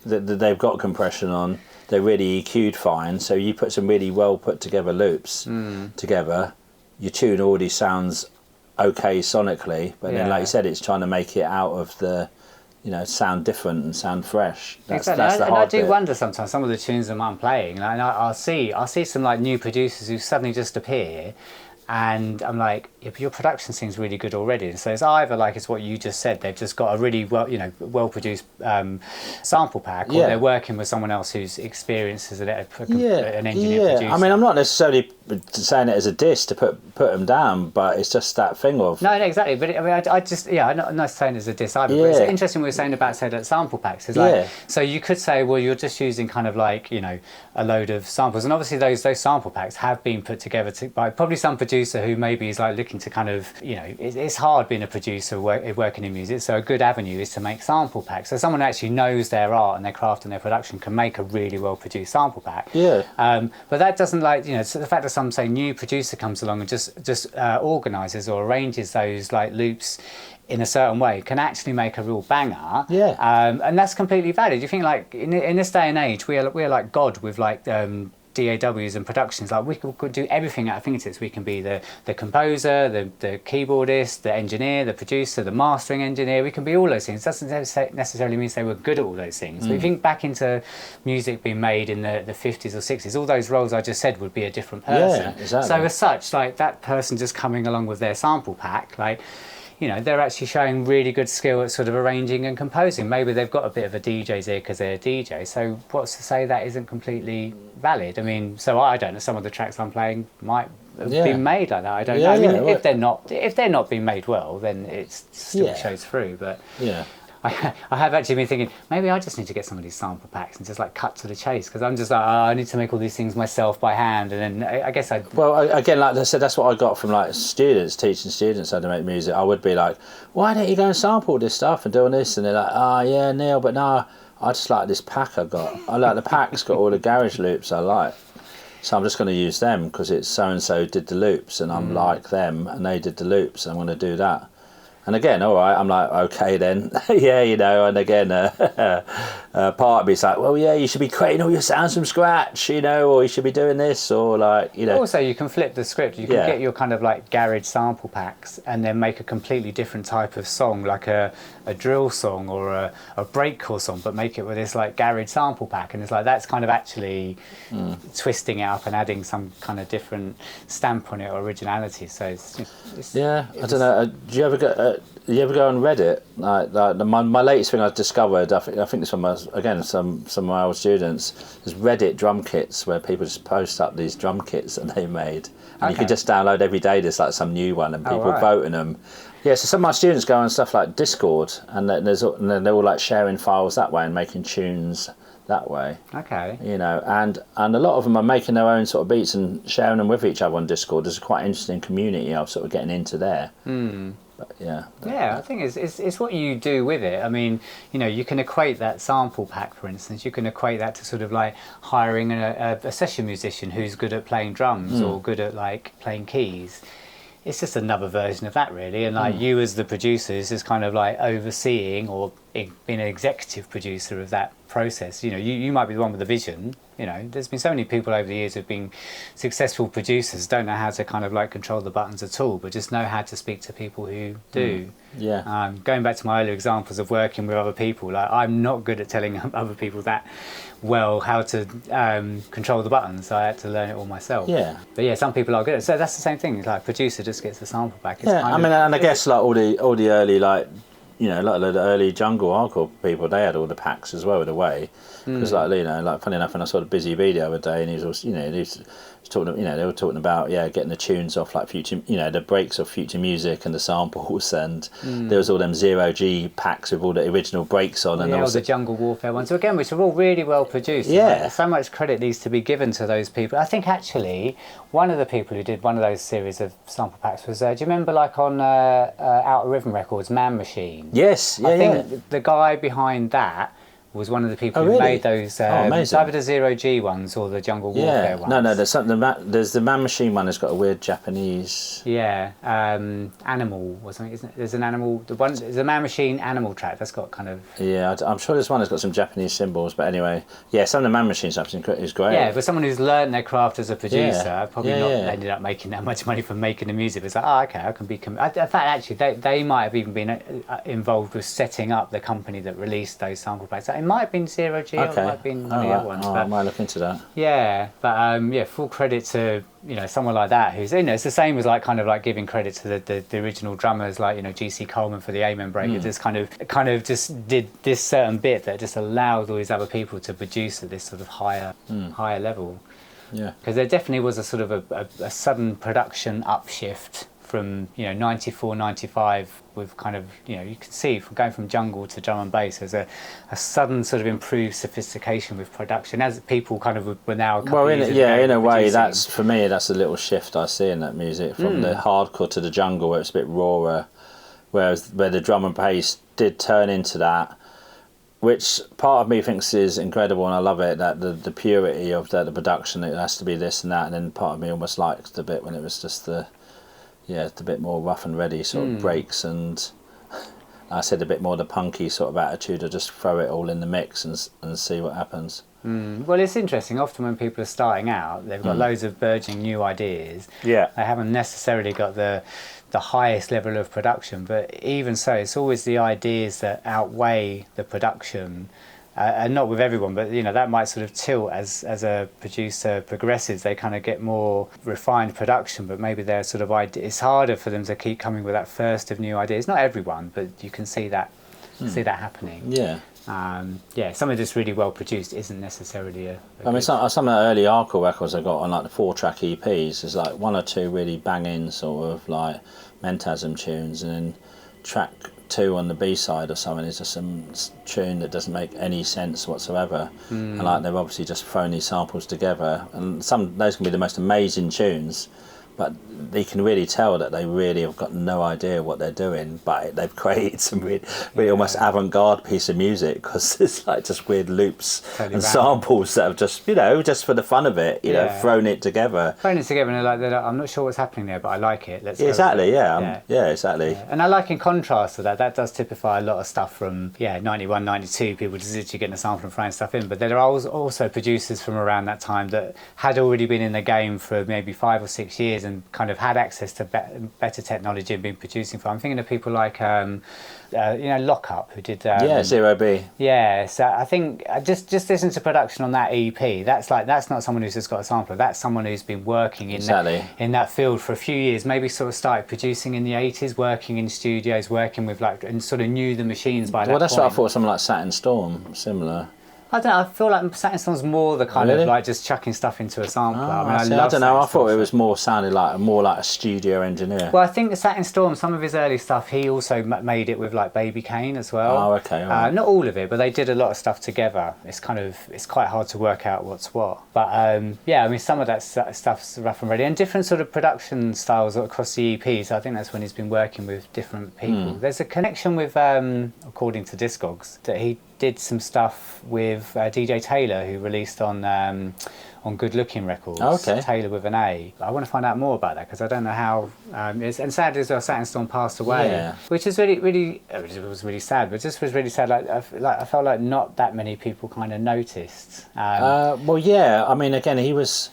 They've got compression on. They're really EQ'd fine. So you put some really well put together loops together, your tune already sounds okay sonically, but then, like you said, it's trying to make it out of the, sound different and sound fresh. That's the hard and I do bit. wonder sometimes some of the tunes that I'm playing, and I'll see some like new producers who suddenly just appear, and I'm like, yeah, but your production seems really good already. So it's either like it's what you just said, they've just got a really well produced sample pack, or they're working with someone else who's experienced as an engineer producer. I mean, I'm not necessarily saying it as a diss to put them down, but it's just that thing of no, exactly. But I mean, I just I'm not saying it as a diss either. But it's interesting what we're saying about, say, that sample packs. It's like, so you could say, well, you're just using kind of like a load of samples, and obviously those sample packs have been put together by probably some producer who maybe is like looking to kind of it's hard being a producer working in music, so a good avenue is to make sample packs. So someone who actually knows their art and their craft and their production can make a really well produced sample pack. But that doesn't so the fact that some say new producer comes along and just organizes or arranges those like loops in a certain way can actually make a real banger. And that's completely valid. You think like in this day and age we are like God with like DAWs and productions, like we could do everything at our fingertips. We can be the composer, the keyboardist, the engineer, the producer, the mastering engineer. We can be all those things. It doesn't necessarily mean they were good at all those things. But if you think back into music being made in the 50s or 60s, all those roles I just said would be a different person. Yeah, exactly. So as such, like that person just coming along with their sample pack, like, you know, they're actually showing really good skill at sort of arranging and composing. Maybe they've got a bit of a DJ's ear because they're a DJ. So what's to say that isn't completely valid? I mean, so I don't know. Some of the tracks I'm playing might have been made like that. I don't know. I mean, if they're not being made well, then it still shows through. But I have actually been thinking maybe I just need to get some of these sample packs and just like cut to the chase, because I'm just like, I need to make all these things myself by hand, and then I guess again, like I said, that's what I got from like students, teaching students how to make music. I would be like, why don't you go and sample this stuff and doing this? And they're like, oh yeah, Neil, but no, I just like this pack I got. I like the pack's got all the garage loops I like, so I'm just going to use them because it's so and so did the loops and I'm like them and they did the loops, and I'm going to do that. And again, all right, I'm like, okay then, yeah, you know, and again, part of me is like, well, yeah, you should be creating all your sounds from scratch, you know, or you should be doing this, or like, you know. Also, you can flip the script. You can get your kind of like garage sample packs and then make a completely different type of song, like a drill song or a breakcore song, but make it with this like garage sample pack. And it's like, that's kind of actually twisting it up and adding some kind of different stamp on it or originality. So I don't know. Do you ever go on Reddit? Like my latest thing I've discovered, I think it's from some of my old students. There's Reddit drum kits where people just post up these drum kits that they made, and you can just download every day. There's like some new one, and people vote in them. Yeah, so some of my students go on stuff like Discord, and then they're all like sharing files that way and making tunes that way. Okay. You know, and a lot of them are making their own sort of beats and sharing them with each other on Discord. There's a quite interesting community of sort of getting into there. But I think it's what you do with it. I mean, you know, you can equate that sample pack, for instance, you can equate that to sort of like hiring a session musician who's good at playing drums or good at like playing keys. It's just another version of that, really. And like you as the producer is just kind of like overseeing or being an executive producer of that process. You know, you might be the one with the vision. You know, there's been so many people over the years who've been successful producers, don't know how to kind of like control the buttons at all, but just know how to speak to people who do. Going back to my earlier examples of working with other people, like I'm not good at telling other people that well how to control the buttons. I had to learn it all myself. But yeah, some people are good at it. So that's the same thing. It's like producer just gets the sample back. It's I guess like all the early, like, you know, like the early jungle hardcore people, they had all the packs as well in a way. Because like, you know, like funny enough, when I saw the Busy B the other day, and he was also, you know, he was talking, you know, they were talking about getting the tunes off like future, you know, the breaks of future music and the samples, and there was all them 0G packs with all the original breaks on, and all the Jungle Warfare ones. So again, which are all really well produced. Like, so much credit needs to be given to those people. I think actually one of the people who did one of those series of sample packs was, do you remember like on Outer Rhythm Records, Man Machine? Yes, I think the guy behind that was one of the people who made those either the 0G ones or the Jungle Warfare ones. No, there's something. There's the Man Machine one that's got a weird Japanese. Animal or something, isn't it? There's an animal. There's a Man Machine animal track that's got kind of. Yeah, I'm sure there's one that's got some Japanese symbols, but anyway, some of the Man Machine stuff is great. Yeah, but someone who's learned their craft as a producer probably not ended up making that much money from making the music. It's like, okay, I can be. In fact, actually, they might have even been involved with setting up the company that released those sample packs. It might have been 0G, or it might have been one of the other ones. I might look into that. Yeah, but full credit to, you know, someone like that who's, you know, it's the same as like kind of like giving credit to the original drummers, like, you know, GC Coleman for the Amen Break. It just kind of just did this certain bit that just allowed all these other people to produce at this sort of higher level. Yeah, because there definitely was a sort of a sudden production upshift from, you know, 94, 95 with kind of, you know, you can see from going from jungle to drum and bass, there's a sudden sort of improved sophistication with production as people kind of were now. In a way, that's, for me, that's a little shift I see in that music from the hardcore to the jungle, where it's a bit rawer, where the drum and bass did turn into that, which part of me thinks is incredible, and I love it, that the purity of the production, it has to be this and that, and then part of me almost liked the bit when it was just the bit more rough and ready sort of breaks, and I said, a bit more the punky sort of attitude of just throw it all in the mix and see what happens. Well, it's interesting. Often when people are starting out, they've got loads of burgeoning new ideas. Yeah. They haven't necessarily got the highest level of production, but even so, it's always the ideas that outweigh the production. And not with everyone, but you know, that might sort of tilt as a producer progresses. They kind of get more refined production, but maybe they're sort of it's harder for them to keep coming with that first of new ideas. Not everyone, but you can see that happening. Yeah. Something that's really well produced isn't necessarily I mean, some of the early hardcore records I got on like the 4-track EPs, there's like 1 or 2 really banging sort of like Mentasm tunes, and then track 2 on the B-side or something is just some tune that doesn't make any sense whatsoever. And like they've obviously just thrown these samples together, and those can be the most amazing tunes, but they can really tell that they really have got no idea what they're doing, but they've created some really almost avant-garde piece of music, because it's like just weird loops and samples that have just, you know, just for the fun of it, you know, thrown it together. And they're like, I'm not sure what's happening there, but I like it. Let's exactly, exactly. Yeah. And I like, in contrast to that does typify a lot of stuff from 91, 92, people just literally getting a sample and throwing stuff in, but there are also producers from around that time that had already been in the game for maybe 5 or 6 years and kind of had access to better technology and been producing for. I'm thinking of people like Lockup, who did Zero B. Yeah, so I think just listen to production on that EP. That's not someone who's just got a sampler. That's someone who's been working in that field for a few years. Maybe sort of started producing in the 80s, working in studios, working with and sort of knew the machines by that point. Well, that's what I thought. Something like Satin Storm, similar. I don't know, I feel like Satin Storm's more the kind of like just chucking stuff into a sampler. I don't know, I thought it was sounded more like a studio engineer. Well, I think the Satin Storm, some of his early stuff, he also made it with like Baby Kane as well. Oh, okay. Right. Not all of it, but they did a lot of stuff together. It's quite hard to work out what's what. But I mean, some of that stuff's rough and ready, and different sort of production styles across the EPs. I think that's when he's been working with different people. There's a connection with, according to Discogs, that he did some stuff with DJ Taylor, who released on Good Looking Records. Oh, okay. Taylor with an A. I want to find out more about that, because I don't know how. And sadly as well, Satin Storm passed away, which is really, it was really sad. But just was really sad. I felt like not that many people kind of noticed. I mean, again, he was.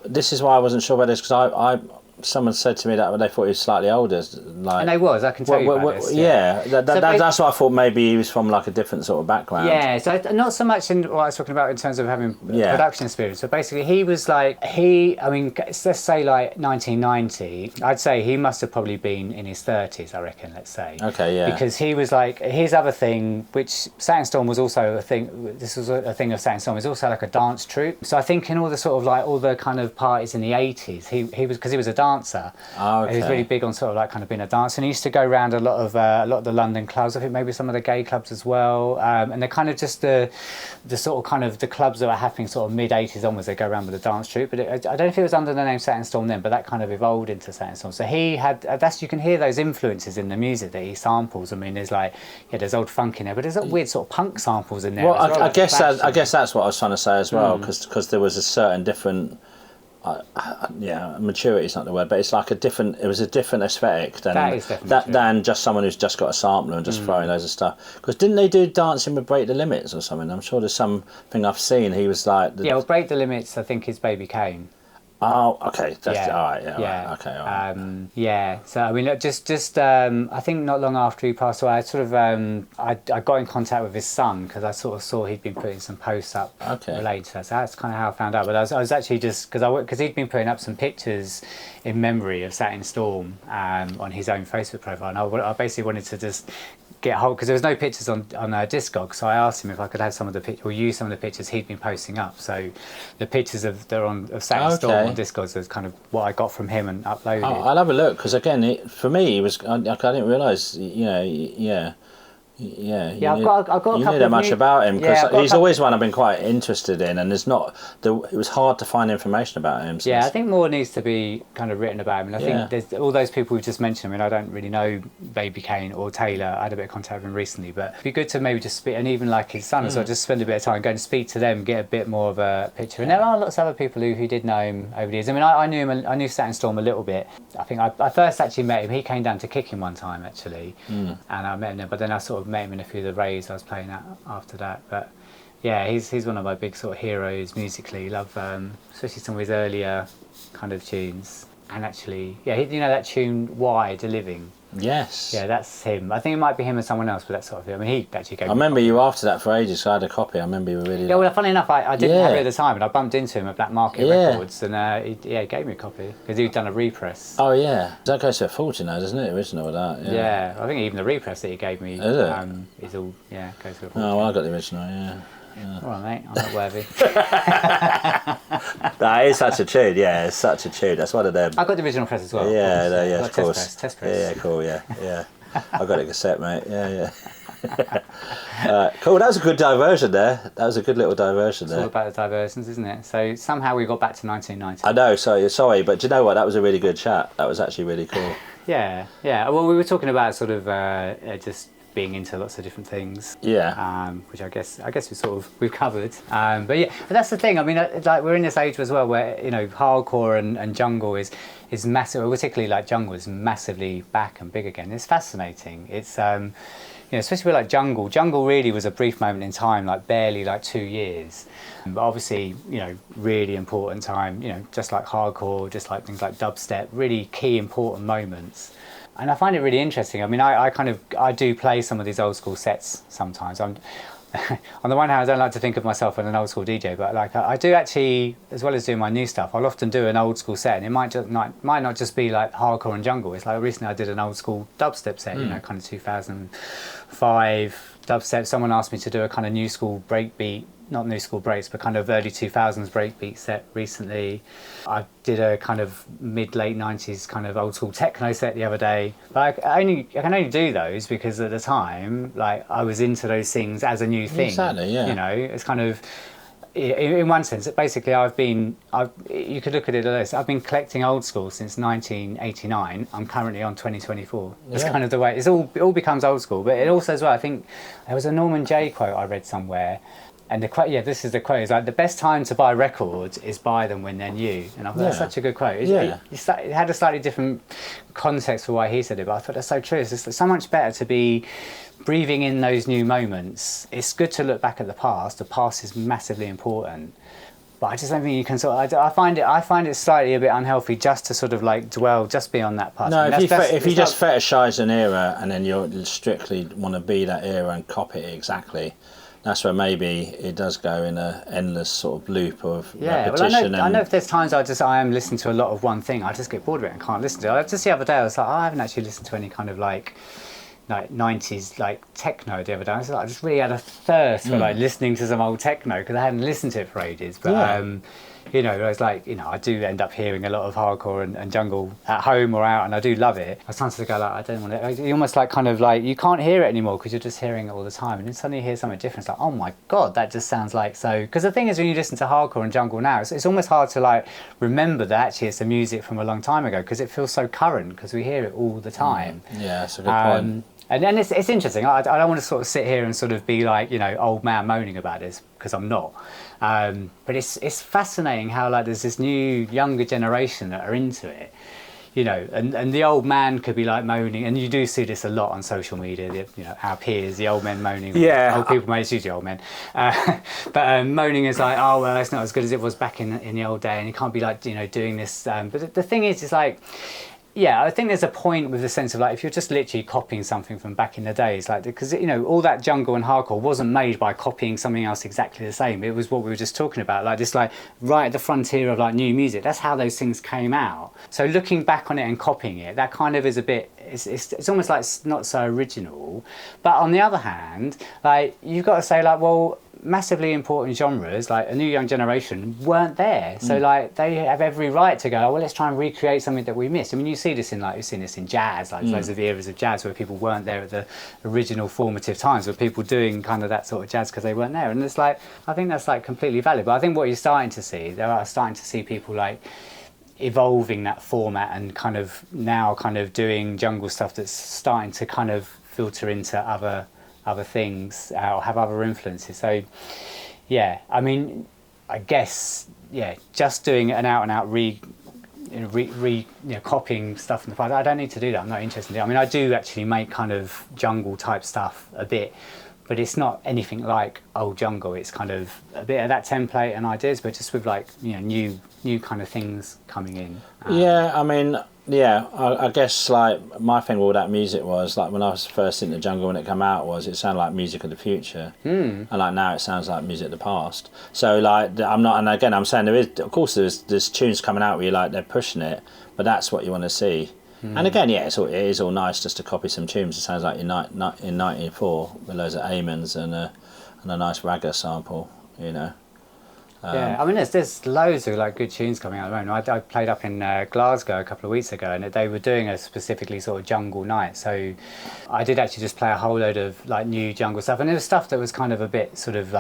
This is why I wasn't sure about this, because someone said to me that they thought he was slightly older. And they was, I can tell you about this. That's why I thought maybe he was from like a different sort of background. Yeah, so not so much in what I was talking about in terms of having production experience. So basically he was like, I mean, let's say like 1990, I'd say he must have probably been in his 30s, I reckon, let's say. Okay, yeah. Because he was like, his other thing, which Satin Storm was also a thing, this was a thing of Satin Storm, was also like a dance troupe. So I think in all the sort of like, all the kind of parties in the 80s, he was, because he was a dancer. He was really big on sort of like kind of being a dancer, and he used to go around a lot of the London clubs. I think maybe some of the gay clubs as well. And they're kind of just the sort of kind of the clubs that were happening sort of mid 80s onwards. They go around with a dance troupe, but I don't know if it was under the name Satin Storm then, but that kind of evolved into Satin Storm. So he had you can hear those influences in the music that he samples. I mean, there's like there's old funk in there, but there's weird sort of punk samples in there. Well, as well, I guess that's what I was trying to say as well, because there was a certain different. Maturity is not the word, but it's like it was a different aesthetic than just someone who's just got a sampler and just throwing loads of stuff. Because didn't they do Dancing with Break the Limits or something? I'm sure there's something I've seen. He was like Break the Limits, I think, is Baby Kane. Oh, okay. That's all right. Yeah. Right. Okay. All right. So I mean, just I think not long after he passed away, I sort of I got in contact with his son, because I sort of saw he'd been putting some posts up related to that. So that's kind of how I found out. But I was actually just because he'd been putting up some pictures in memory of Satin Storm on his own Facebook profile, and I basically wanted to just get hold, because there was no pictures on Discogs, so I asked him if I could have some of the pictures or use some of the pictures he'd been posting up. So the pictures of Satin Storm on Discogs was kind of what I got from him and uploaded. I'll have a look, because again, for me, it was I didn't realise, Yeah, I've got a couple you knew that of much about him, because yeah, he's always one I've been quite interested in, and it was hard to find information about him. Yeah, I think more needs to be kind of written about him, and I think there's all those people we've just mentioned. I mean, I don't really know Baby Kane or Taylor. I had a bit of contact with him recently, but it'd be good to maybe just speak, and even like his son as well, just spend a bit of time going to speak to them, get a bit more of a picture. And there are lots of other people who did know him over the years. I mean, I knew him, I knew Satin Storm a little bit. I think I first actually met him. He came down to Kickin one time actually, and I met him there. But then I sort of met him in a few of the raves I was playing at after that. But yeah, he's one of my big sort of heroes musically. Love especially some of his earlier kind of tunes. And actually, yeah, you know that tune "Why the Living." Yes. Yeah, that's him. I think it might be him and someone else, but that sort of thing. I mean, he actually gave. I remember you after that for ages. So I had a copy. I remember you were really. Yeah, well, funny enough, I didn't have it at the time, and I bumped into him at Black Market Records, and he gave me a copy because he'd done a repress. Oh yeah, that goes for a fortune now, doesn't it? Original with that. Yeah, I think even the repress that he gave me is all goes for a fortune. Oh, well, I got the original. Yeah. All right, mate. I'm not worthy. That is such a tune. Yeah, it's such a tune. That's one of them. I got the original press as well. Yeah, of course. Test press. Yeah, cool. Yeah. I got it cassette, mate. Yeah. Cool. That was a good diversion there. That was a good little diversion there. It's all about the diversions, isn't it? So somehow we got back to 1990. I know. Sorry, but do you know what? That was a really good chat. That was actually really cool. Yeah. Well, we were talking about sort of just being into lots of different things. Yeah. Which I guess we've covered. But that's the thing. I mean, like we're in this age as well where hardcore and jungle is massive. Particularly like jungle is massively back and big again. It's fascinating. It's especially with like jungle. Jungle really was a brief moment in time, like barely like 2 years. But obviously, really important time. Just like hardcore, just like things like dubstep, really key important moments. And I find it really interesting. I mean, I do play some of these old school sets sometimes. On the one hand, I don't like to think of myself as an old school DJ, but like I do actually, as well as doing my new stuff, I'll often do an old school set, and it might not just be like hardcore and jungle. It's like recently I did an old school dubstep set, kind of 2005 dubstep. Someone asked me to do a kind of new school breakbeat, not new school breaks, but kind of early 2000s breakbeat set recently. I did a kind of mid-late 90s kind of old school techno set the other day. But I can only do those because at the time, like I was into those things as a new thing. Exactly, yeah. It's kind of, in one sense, basically you could look at it as this. I've been collecting old school since 1989. I'm currently on 2024. That's kind of the way, it all becomes old school. But it also as well, I think there was a Norman J quote I read somewhere. And the quote, this is the quote, it's like, the best time to buy records is buy them when they're new. And I thought that's such a good quote. It had a slightly different context for why he said it, but I thought that's so true. It's just so much better to be breathing in those new moments. It's good to look back at the past. The past is massively important. But I just don't think you can I find it slightly a bit unhealthy just to sort of like dwell just beyond that past. No, I mean, if you just fetishise an era and then you strictly want to be that era and copy it exactly, that's where maybe it does go in a endless sort of loop of repetition. Well, I know if there's times I am listening to a lot of one thing, I just get bored of it and can't listen to it. Just the other day I was like, I haven't actually listened to any kind of like 90s like techno the other day. I just really had a thirst for like listening to some old techno because I hadn't listened to it for ages. But I was like, I do end up hearing a lot of hardcore and jungle at home or out, and I do love it. I started to go like, I don't want it. You almost like kind of like you can't hear it anymore because you're just hearing it all the time, and then suddenly you hear something different. It's like, oh my god, that just sounds like so. Because the thing is, when you listen to hardcore and jungle now, it's almost hard to like remember that actually it's the music from a long time ago because it feels so current because we hear it all the time. Yeah, that's a good point. And then it's interesting. I don't want to sort of sit here and sort of be like, old man moaning about this because I'm not. But it's fascinating how like there's this new younger generation that are into it, and the old man could be like moaning, and you do see this a lot on social media. Our peers, the old men moaning. Yeah, old people, it's usually old men, but moaning is like, oh well, it's not as good as it was back in the old day, and you can't be like doing this. But the thing is, it's like. Yeah, I think there's a point with the sense of like if you're just literally copying something from back in the days, like because all that jungle and hardcore wasn't made by copying something else exactly the same. It was what we were just talking about, like just like right at the frontier of like new music. That's how those things came out. So looking back on it and copying it, that kind of is a bit. It's almost like not so original. But on the other hand, like you've got to say like, well, massively important genres, like a new young generation, weren't there. So like they have every right to go, oh, well, let's try and recreate something that we missed. I mean, you see this in jazz, like loads of eras of jazz where people weren't there at the original formative times, where people doing kind of that sort of jazz because they weren't there. And it's like, I think that's like completely valid. But I think what you're starting to see, there are starting to see people like evolving that format and kind of now kind of doing jungle stuff that's starting to kind of filter into other things or have other influences. So yeah, I mean, I guess just doing an out and out copying stuff from the past, I don't need to do that. I'm not interested in it. I mean, I do actually make kind of jungle type stuff a bit, but it's not anything like old jungle. It's kind of a bit of that template and ideas, but just with like new kind of things coming in. I mean, I guess like my thing with all that music was like when I was first in the jungle when it came out it sounded like music of the future, and like now it sounds like music of the past. So like I'm saying there's tunes coming out where you're like they're pushing it, but that's what you want to see. And again, it is all nice just to copy some tunes. It sounds like in 1994 with loads of amens and a nice ragga sample, I mean, there's loads of like good tunes coming out at the moment. I played up in Glasgow a couple of weeks ago, and they were doing a specifically sort of jungle night. So I did actually just play a whole load of like new jungle stuff, and there was stuff that was kind of a bit sort of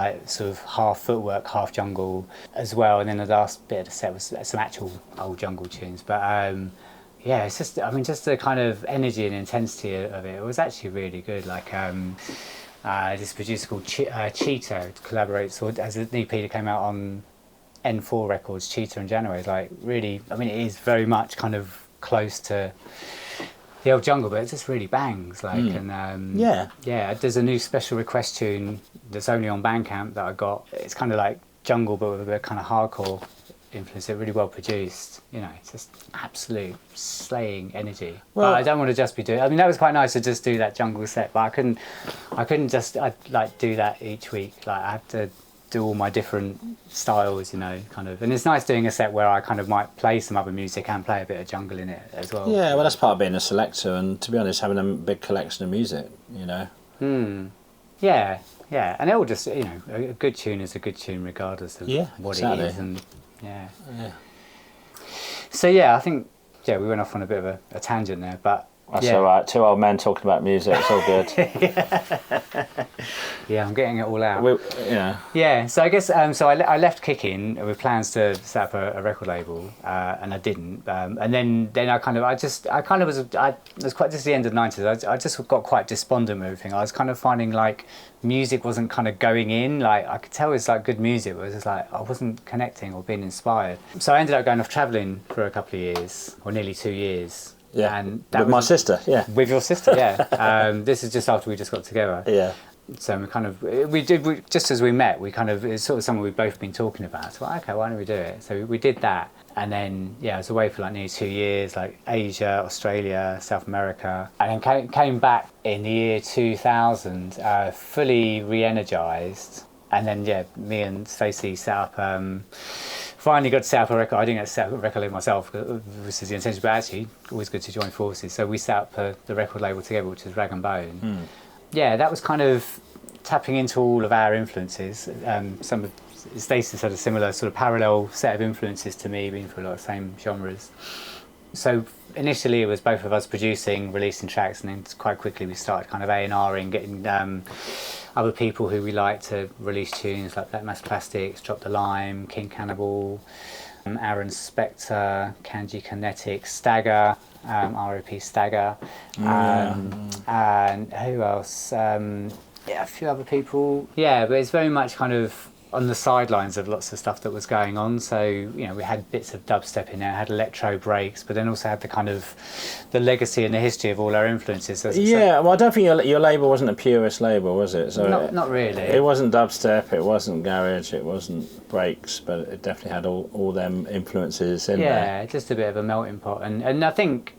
half footwork, half jungle as well. And then the last bit of the set was some actual old jungle tunes, but. It's just, I mean, just the kind of energy and intensity of it was actually really good. Like this producer called Cheetah collaborates, or as an EP that came out on N4 Records, Cheetah in January. It's like really, I mean, it is very much kind of close to the old jungle, but it just really bangs. Like, and there's a new special request tune that's only on Bandcamp that I got. It's kind of like jungle, but with a bit kind of hardcore influence. It really well produced, it's just absolute slaying energy. Well, I don't want to just be doing, I mean, that was quite nice to just do that jungle set, but I couldn't just like do that each week. Like I have to do all my different styles, kind of, and it's nice doing a set where I kind of might play some other music and play a bit of jungle in it as well. Yeah, well, that's part of being a selector, and to be honest, having a big collection of music, Yeah, and it all just, a good tune is a good tune regardless of what it is, and yeah. So I think we went off on a bit of a tangent there, but that's all right. Two old men talking about music, it's all good. I'm getting it all out. So I guess I left Kickin with plans to set up a record label, and I didn't. And then I was quite just the end of the 90s. I just got quite despondent with everything. I was kind of finding like music wasn't kind of going in. Like I could tell it's like good music, but it was just like I wasn't connecting or being inspired. So I ended up going off travelling for a couple of years, or nearly 2 years. Yeah, and with my sister. Yeah, with your sister. Yeah, this is just after we just got together. Yeah. So we just as we met, it's sort of something we've both been talking about. So okay, why don't we do it? So we did that, and then I was away for like nearly 2 years, like Asia, Australia, South America, and then came back in the year 2000, fully re-energized. And then me and Stacey set up. Finally got to set up a record. I didn't get to set up a record label myself, this is the intention, but actually always good to join forces. So we set up the record label together, which is Rag and Bone. That was kind of tapping into all of our influences. Some of Stacey's had a similar sort of parallel set of influences to me, being for a lot of the same genres. So initially it was both of us producing, releasing tracks, and then quite quickly we started kind of A&Ring, getting other people who we like to release tunes, like Black Mass Plastics, Drop the Lime, King Cannibal, Aaron Spector, Kanji Kinetic, Stagger, ROP Stagger, and who else? A few other people. Yeah, but it's very much kind of on the sidelines of lots of stuff that was going on. So we had bits of dubstep in there, had electro breaks, but then also had the kind of the legacy and the history of all our influences. Well, I don't think your label wasn't a purist label, was it? So not really. It wasn't dubstep, it wasn't garage, it wasn't breaks, but it definitely had all them influences in there. Yeah, just a bit of a melting pot, and I think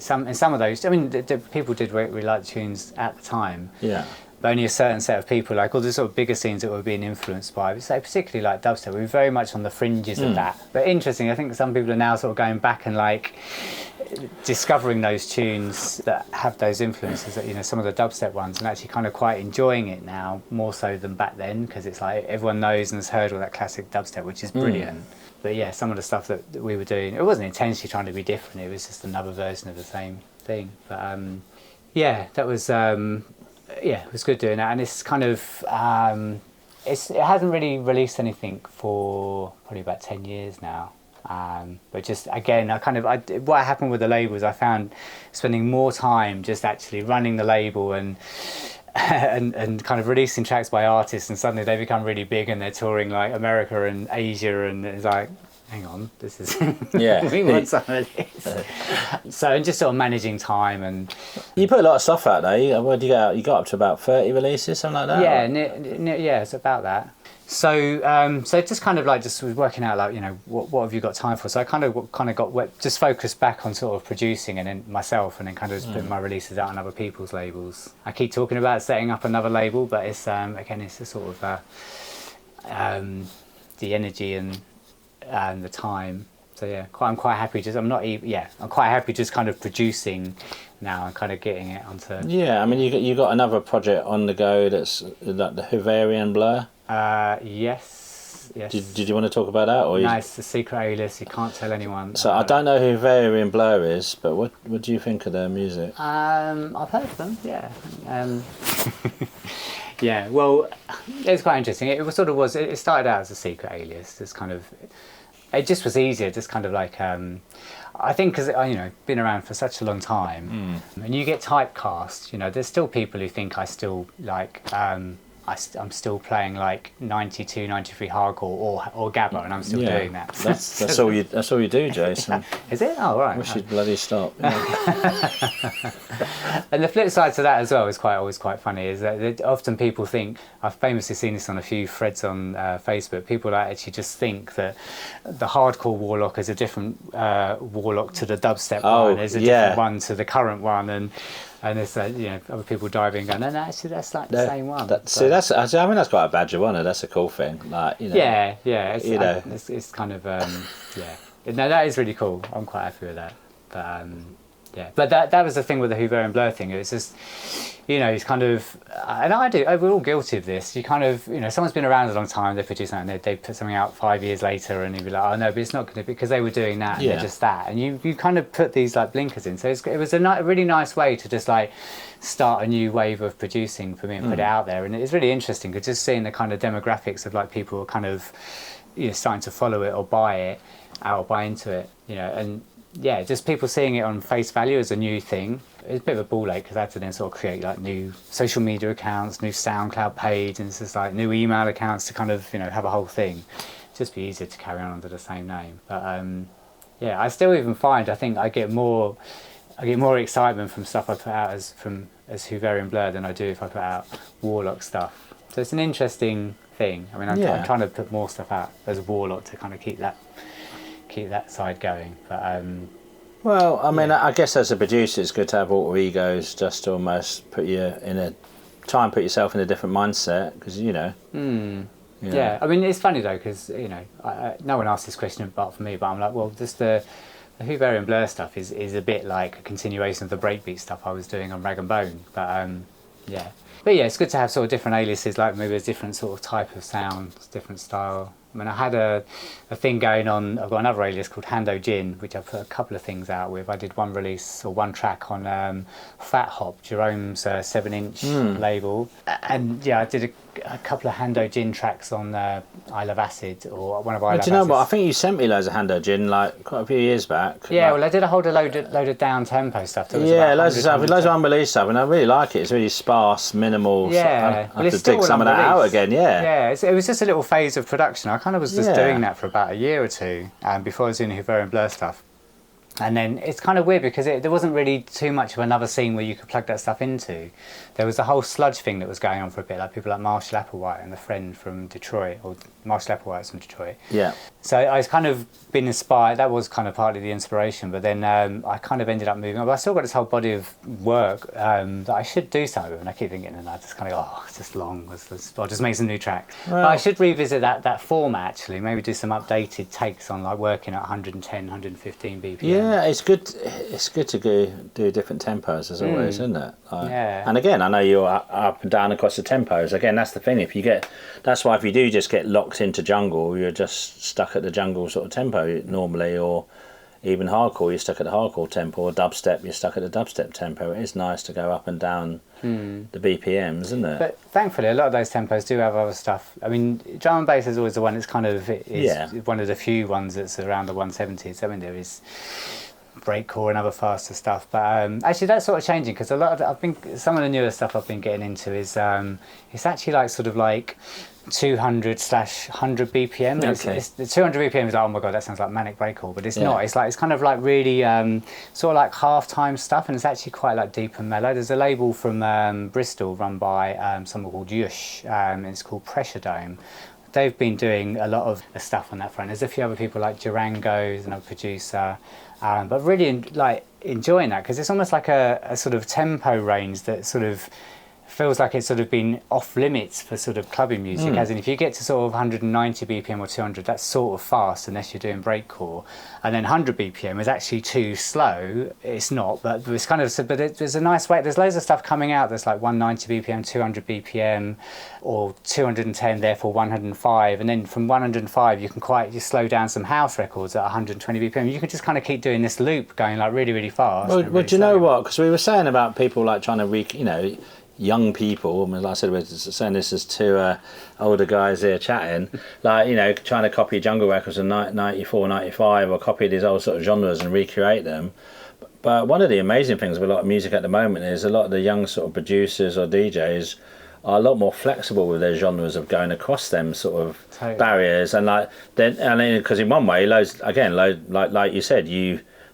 some of those. I mean, the people did really like the tunes at the time. Yeah. But only a certain set of people, like all the sort of bigger scenes that were being influenced by, so particularly like dubstep, we were very much on the fringes of that. But interesting, I think some people are now sort of going back and like discovering those tunes that have those influences, that, you know, some of the dubstep ones, and actually kind of quite enjoying it now more so than back then, because it's like everyone knows and has heard all that classic dubstep, which is brilliant. But yeah, some of the stuff that we were doing, it wasn't intentionally trying to be different, it was just another version of the same thing. But yeah, that was it was good doing that. And it's kind of it hasn't really released anything for probably about 10 years now. But just again, what happened with the label is I found spending more time just actually running the label and kind of releasing tracks by artists, and suddenly they become really big and they're touring like America and Asia, and it's like, hang on, this is we want some of this. So, and just sort of managing time. And you put a lot of stuff out there. What did you get out? You got up to about 30 releases, something like that? Yeah, it's about that. So so just kind of like just was working out, like, you know, what have you got time for? So I kind of got just focused back on sort of producing, and then myself, and then kind of just putting my releases out on other people's labels. I keep talking about setting up another label, but it's again, it's a sort of the energy and the time. So yeah, I'm quite happy. I'm quite happy just kind of producing now and kind of getting it onto. Yeah, I mean, you got another project on the go that's like the Hooverian Blur. Yes. Did you want to talk about that, or? No, it's a secret alias. You can't tell anyone. So I don't know who Hooverian Blur is, but what do you think of their music? I've heard of them. Yeah. Yeah. Well, it's quite interesting. It started out as a secret alias. It's kind of. It just was easier, just kind of like, I think because, you know, been around for such a long time, and you get typecast, you know, there's still people who think I still like, I'm still playing like 92, 93 hardcore or Gabba, and I'm still doing that. That's all you do, Jason. Is it? Oh, right. I wish you'd bloody stop. And the flip side to that as well is always quite funny, is that often people think, I've famously seen this on a few threads on Facebook, people actually just think that the hardcore Warlock is a different Warlock to the dubstep one, there's a different one to the current one, and there's you know, other people diving going, no, actually that's like the same one. That's quite a badge of honour. That's a cool thing. Like, you know, it's kind of no, that is really cool. I'm quite happy with that. But but that was the thing with the Hooverian Blur thing. It was just, you know, it's kind of, and we're all guilty of this. You kind of, you know, someone's been around a long time, they produce something, they put something out 5 years later, and you'd be like, oh no, but it's not going to be, because they were doing that, and they're just that. And you kind of put these like blinkers in. So it was a really nice way to just like start a new wave of producing for me and put it out there. And it's really interesting, because just seeing the kind of demographics of like people who are kind of, you know, starting to follow it or buy into it, you know, and yeah, just people seeing it on face value as a new thing. It's a bit of a ball ache, because I had to then sort of create like new social media accounts, new SoundCloud page, and it's just like new email accounts to kind of, you know, have a whole thing. It'd just be easier to carry on under the same name. But yeah, I still even find, I think I get more excitement from stuff I put out as Hooverian Blur than I do if I put out Warlock stuff. So it's an interesting thing. I mean, I'm trying to put more stuff out as Warlock to kind of keep that side going. But well, I mean, I guess as a producer, it's good to have alter egos, just to almost put yourself in a different mindset, because you know. Yeah, I mean, it's funny though, because you know, no one asked this question apart from me, but I'm like, well, just the Hooverian Blur stuff is a bit like a continuation of the breakbeat stuff I was doing on Rag and Bone. But yeah, it's good to have sort of different aliases, like maybe a different sort of type of sound, different style. I mean, I had a thing going on. I've got another alias called Do Jin, which I put a couple of things out with. I did one release or one track on Fat Hop, Jerome's 7-inch label, and yeah, I did a couple of Do Jin tracks on I Love Acid, or one of I Love Acid. Do you know what? I think you sent me loads of Do Jin like quite a few years back. Yeah, well, I did a whole load of down tempo stuff. Loads of stuff, loads of unreleased stuff, and I really like it. It's really sparse, minimal. Yeah, I have to dig some of that out again. Yeah, it was just a little phase of production. I kind of was just doing that for about a year or two before I was doing Hooverian Blur stuff. And then it's kind of weird, because there wasn't really too much of another scene where you could plug that stuff into. There was a whole sludge thing that was going on for a bit, like people like Marshall Applewhite and the friend from Detroit, or Marshall Applewhite's from Detroit. Yeah. So I was kind of been inspired. That was kind of partly the inspiration. But then I kind of ended up moving on. But I still got this whole body of work that I should do something with. And I keep thinking, and I just kind of it's just long. I'll just make some new tracks. Well, but I should revisit that format, actually. Maybe do some updated takes on like working at 110, 115 BPM. Yeah, it's good. It's good to go do different tempos as always, isn't it? Yeah. And again, I know you're up and down across the tempos. Again, that's the thing. That's why if you do just get locked into jungle, you're just stuck at the jungle sort of tempo normally, or even hardcore, you're stuck at the hardcore tempo, or dubstep, you're stuck at the dubstep tempo. It is nice to go up and down the BPMs, isn't it? But thankfully, a lot of those tempos do have other stuff. I mean, drum and bass is always the one that's kind of one of the few ones that's around the 170s. I mean, there is breakcore and other faster stuff, but actually that's sort of changing, because a lot of some of the newer stuff I've been getting into is it's actually like sort of like 200/100 BPM. Okay. The 200 BPM is like, oh my god, that sounds like manic breakcore, but it's not. It's kind of like really sort of like half-time stuff, and it's actually quite like deep and mellow. There's a label from Bristol run by someone called Yush, and it's called Pressure Dome. They've been doing a lot of stuff on that front. There's a few other people like Durango's, another producer, but really enjoying that, because it's almost like a sort of tempo range that sort of feels like it's sort of been off limits for sort of clubbing music, as in if you get to sort of 190 BPM or 200, that's sort of fast unless you're doing breakcore, and then 100 BPM is actually too slow. It's not, but it's kind of, but there's a nice way. There's loads of stuff coming out that's like 190 BPM, 200 BPM, or 210, therefore 105, and then from 105 you can just slow down some house records at 120 BPM. You can just kind of keep doing this loop going like really, really fast. Well, do you know what? Because we were saying about people like trying to young people, I mean, like I said, we're saying this as two older guys here chatting, like, trying to copy jungle records in 94, 95, or copy these old sort of genres and recreate them. But one of the amazing things with a lot of music at the moment is a lot of the young sort of producers or DJs are a lot more flexible with their genres of going across them sort of barriers, and because in one way, like you said,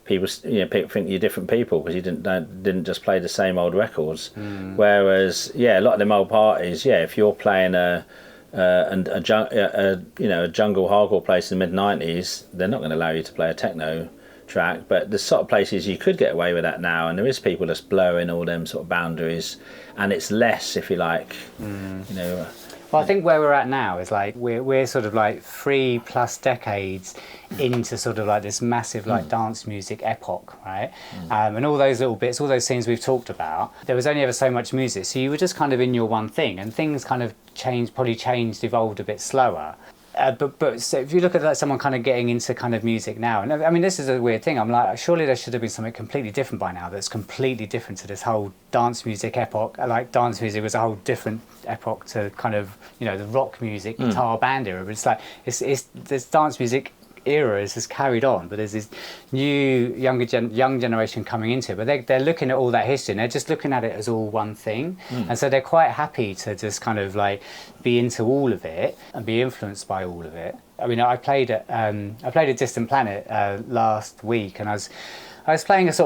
people think you're different people because you didn't just play the same old records. Whereas a lot of them old parties, if you're playing a jungle hardcore place in the mid-90s, they're not going to allow you to play a techno track. But the sort of places you could get away with that now, and there is people that's blurring all them sort of boundaries, and it's less, if you like, Well, I think where we're at now is like we're sort of like 3+ decades into sort of like this massive like dance music epoch, right? And all those little bits, all those things we've talked about, there was only ever so much music, so you were just kind of in your one thing, and things kind of evolved a bit slower. But so if you look at like someone kind of getting into kind of music now, and I mean, this is a weird thing. I'm like, surely there should have been something completely different by now that's completely different to this whole dance music epoch. Like dance music was a whole different epoch to kind of, the rock music, guitar band era. But it's like, it's this dance music era is carried on, but there's this new young generation coming into it, but they're looking at all that history and they're just looking at it as all one thing, and so they're quite happy to just kind of like be into all of it and be influenced by all of it. I mean, I played a Distant Planet last week, and I was playing I was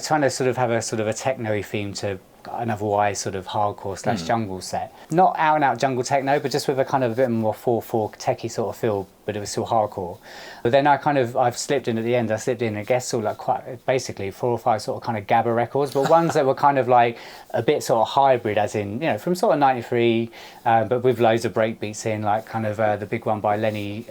trying to sort of have a sort of a techno-y theme to an otherwise sort of hardcore / jungle set. Not out and out jungle techno, but just with a kind of a bit more 4/4 techie sort of feel, but it was still hardcore. But then I've slipped in at the end, I guess all like quite basically 4 or 5 sort of kind of gabba records, but ones that were kind of like a bit sort of hybrid, as in, from sort of 93, but with loads of breakbeats in, like kind of the big one by Lenny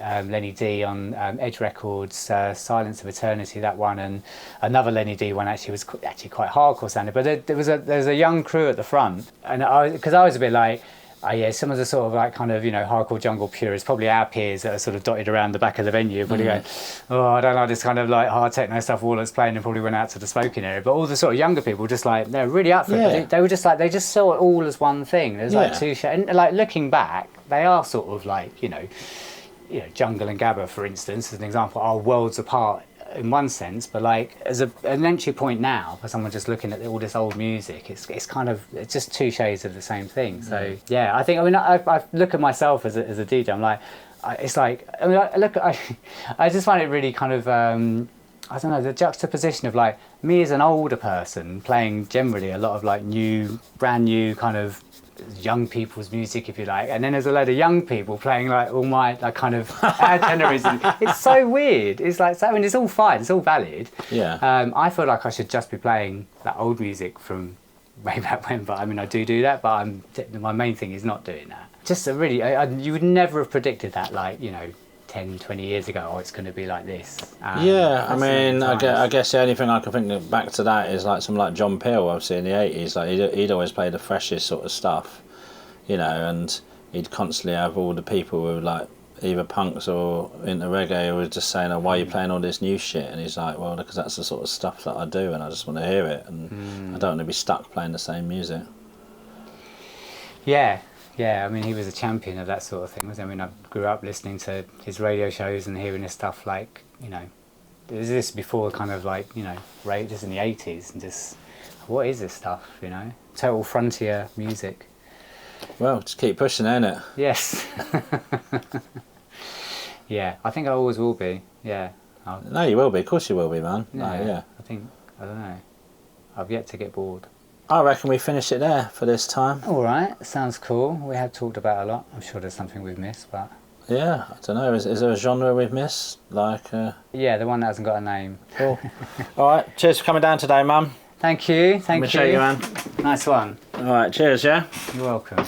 D on Edge Records, Silence of Eternity, that one, and another Lenny D one actually was actually quite hardcore sounding, but there was a young crew at the front, and because I was a bit like, some of the sort of like kind of hardcore jungle purists, probably our peers that are sort of dotted around the back of the venue, probably going, I don't know, this kind of like hard techno stuff Warlock's playing, and probably went out to the smoking area. But all the sort of younger people just like, they're really up for it. They were just like, they just saw it all as one thing. There's like two and like looking back, they are sort of like jungle and gabba, for instance, as an example, are worlds apart in one sense, but like as an entry point now for someone just looking at all this old music, it's just two shades of the same thing. So I think, I mean, I look at myself as a DJ, I'm like, it's like, I mean, I just find it really kind of I don't know, the juxtaposition of like me as an older person playing generally a lot of like brand new kind of young people's music, if you like, and then there's a load of young people playing like all my like kind of our generation. It's so weird. It's like, I mean, it's all fine, it's all valid. I feel like I should just be playing that old music from way back when, but I mean, I do that, but my main thing is not doing that. Just a really, you would never have predicted that, like, 10, 20 years ago, oh, it's going to be like this. Yeah, I mean, I sometimes. guess the only thing I can think back to that is like someone like John Peel, obviously in the 80s, like he'd always play the freshest sort of stuff, you know, and he'd constantly have all the people who were like either punks or into reggae who were just saying, oh, why are you playing all this new shit? And he's like, well, because that's the sort of stuff that I do and I just want to hear it, and I don't want to be stuck playing the same music. Yeah, yeah. I mean, he was a champion of that sort of thing. I mean, I grew up listening to his radio shows and hearing his stuff. Like, you know, is this before kind of like, you know, rave, just in the 80s, and just what is this stuff? You know, total frontier music. Well, just keep pushing, ain't it? Yes. Yeah, I think I always will be. Yeah. No, you will be. Of course, you will be, man. Yeah. No, yeah. I think, I don't know. I've yet to get bored. I reckon we finish it there for this time. All right, sounds cool. We have talked about a lot. I'm sure there's something we've missed, but Yeah, I don't know. Is there a genre we've missed? Like, yeah, the one that hasn't got a name. cool. All right. Cheers for coming down today, Mum. Thank you. Thank Let me show you, man. Nice one. All right. Cheers, yeah. You're welcome.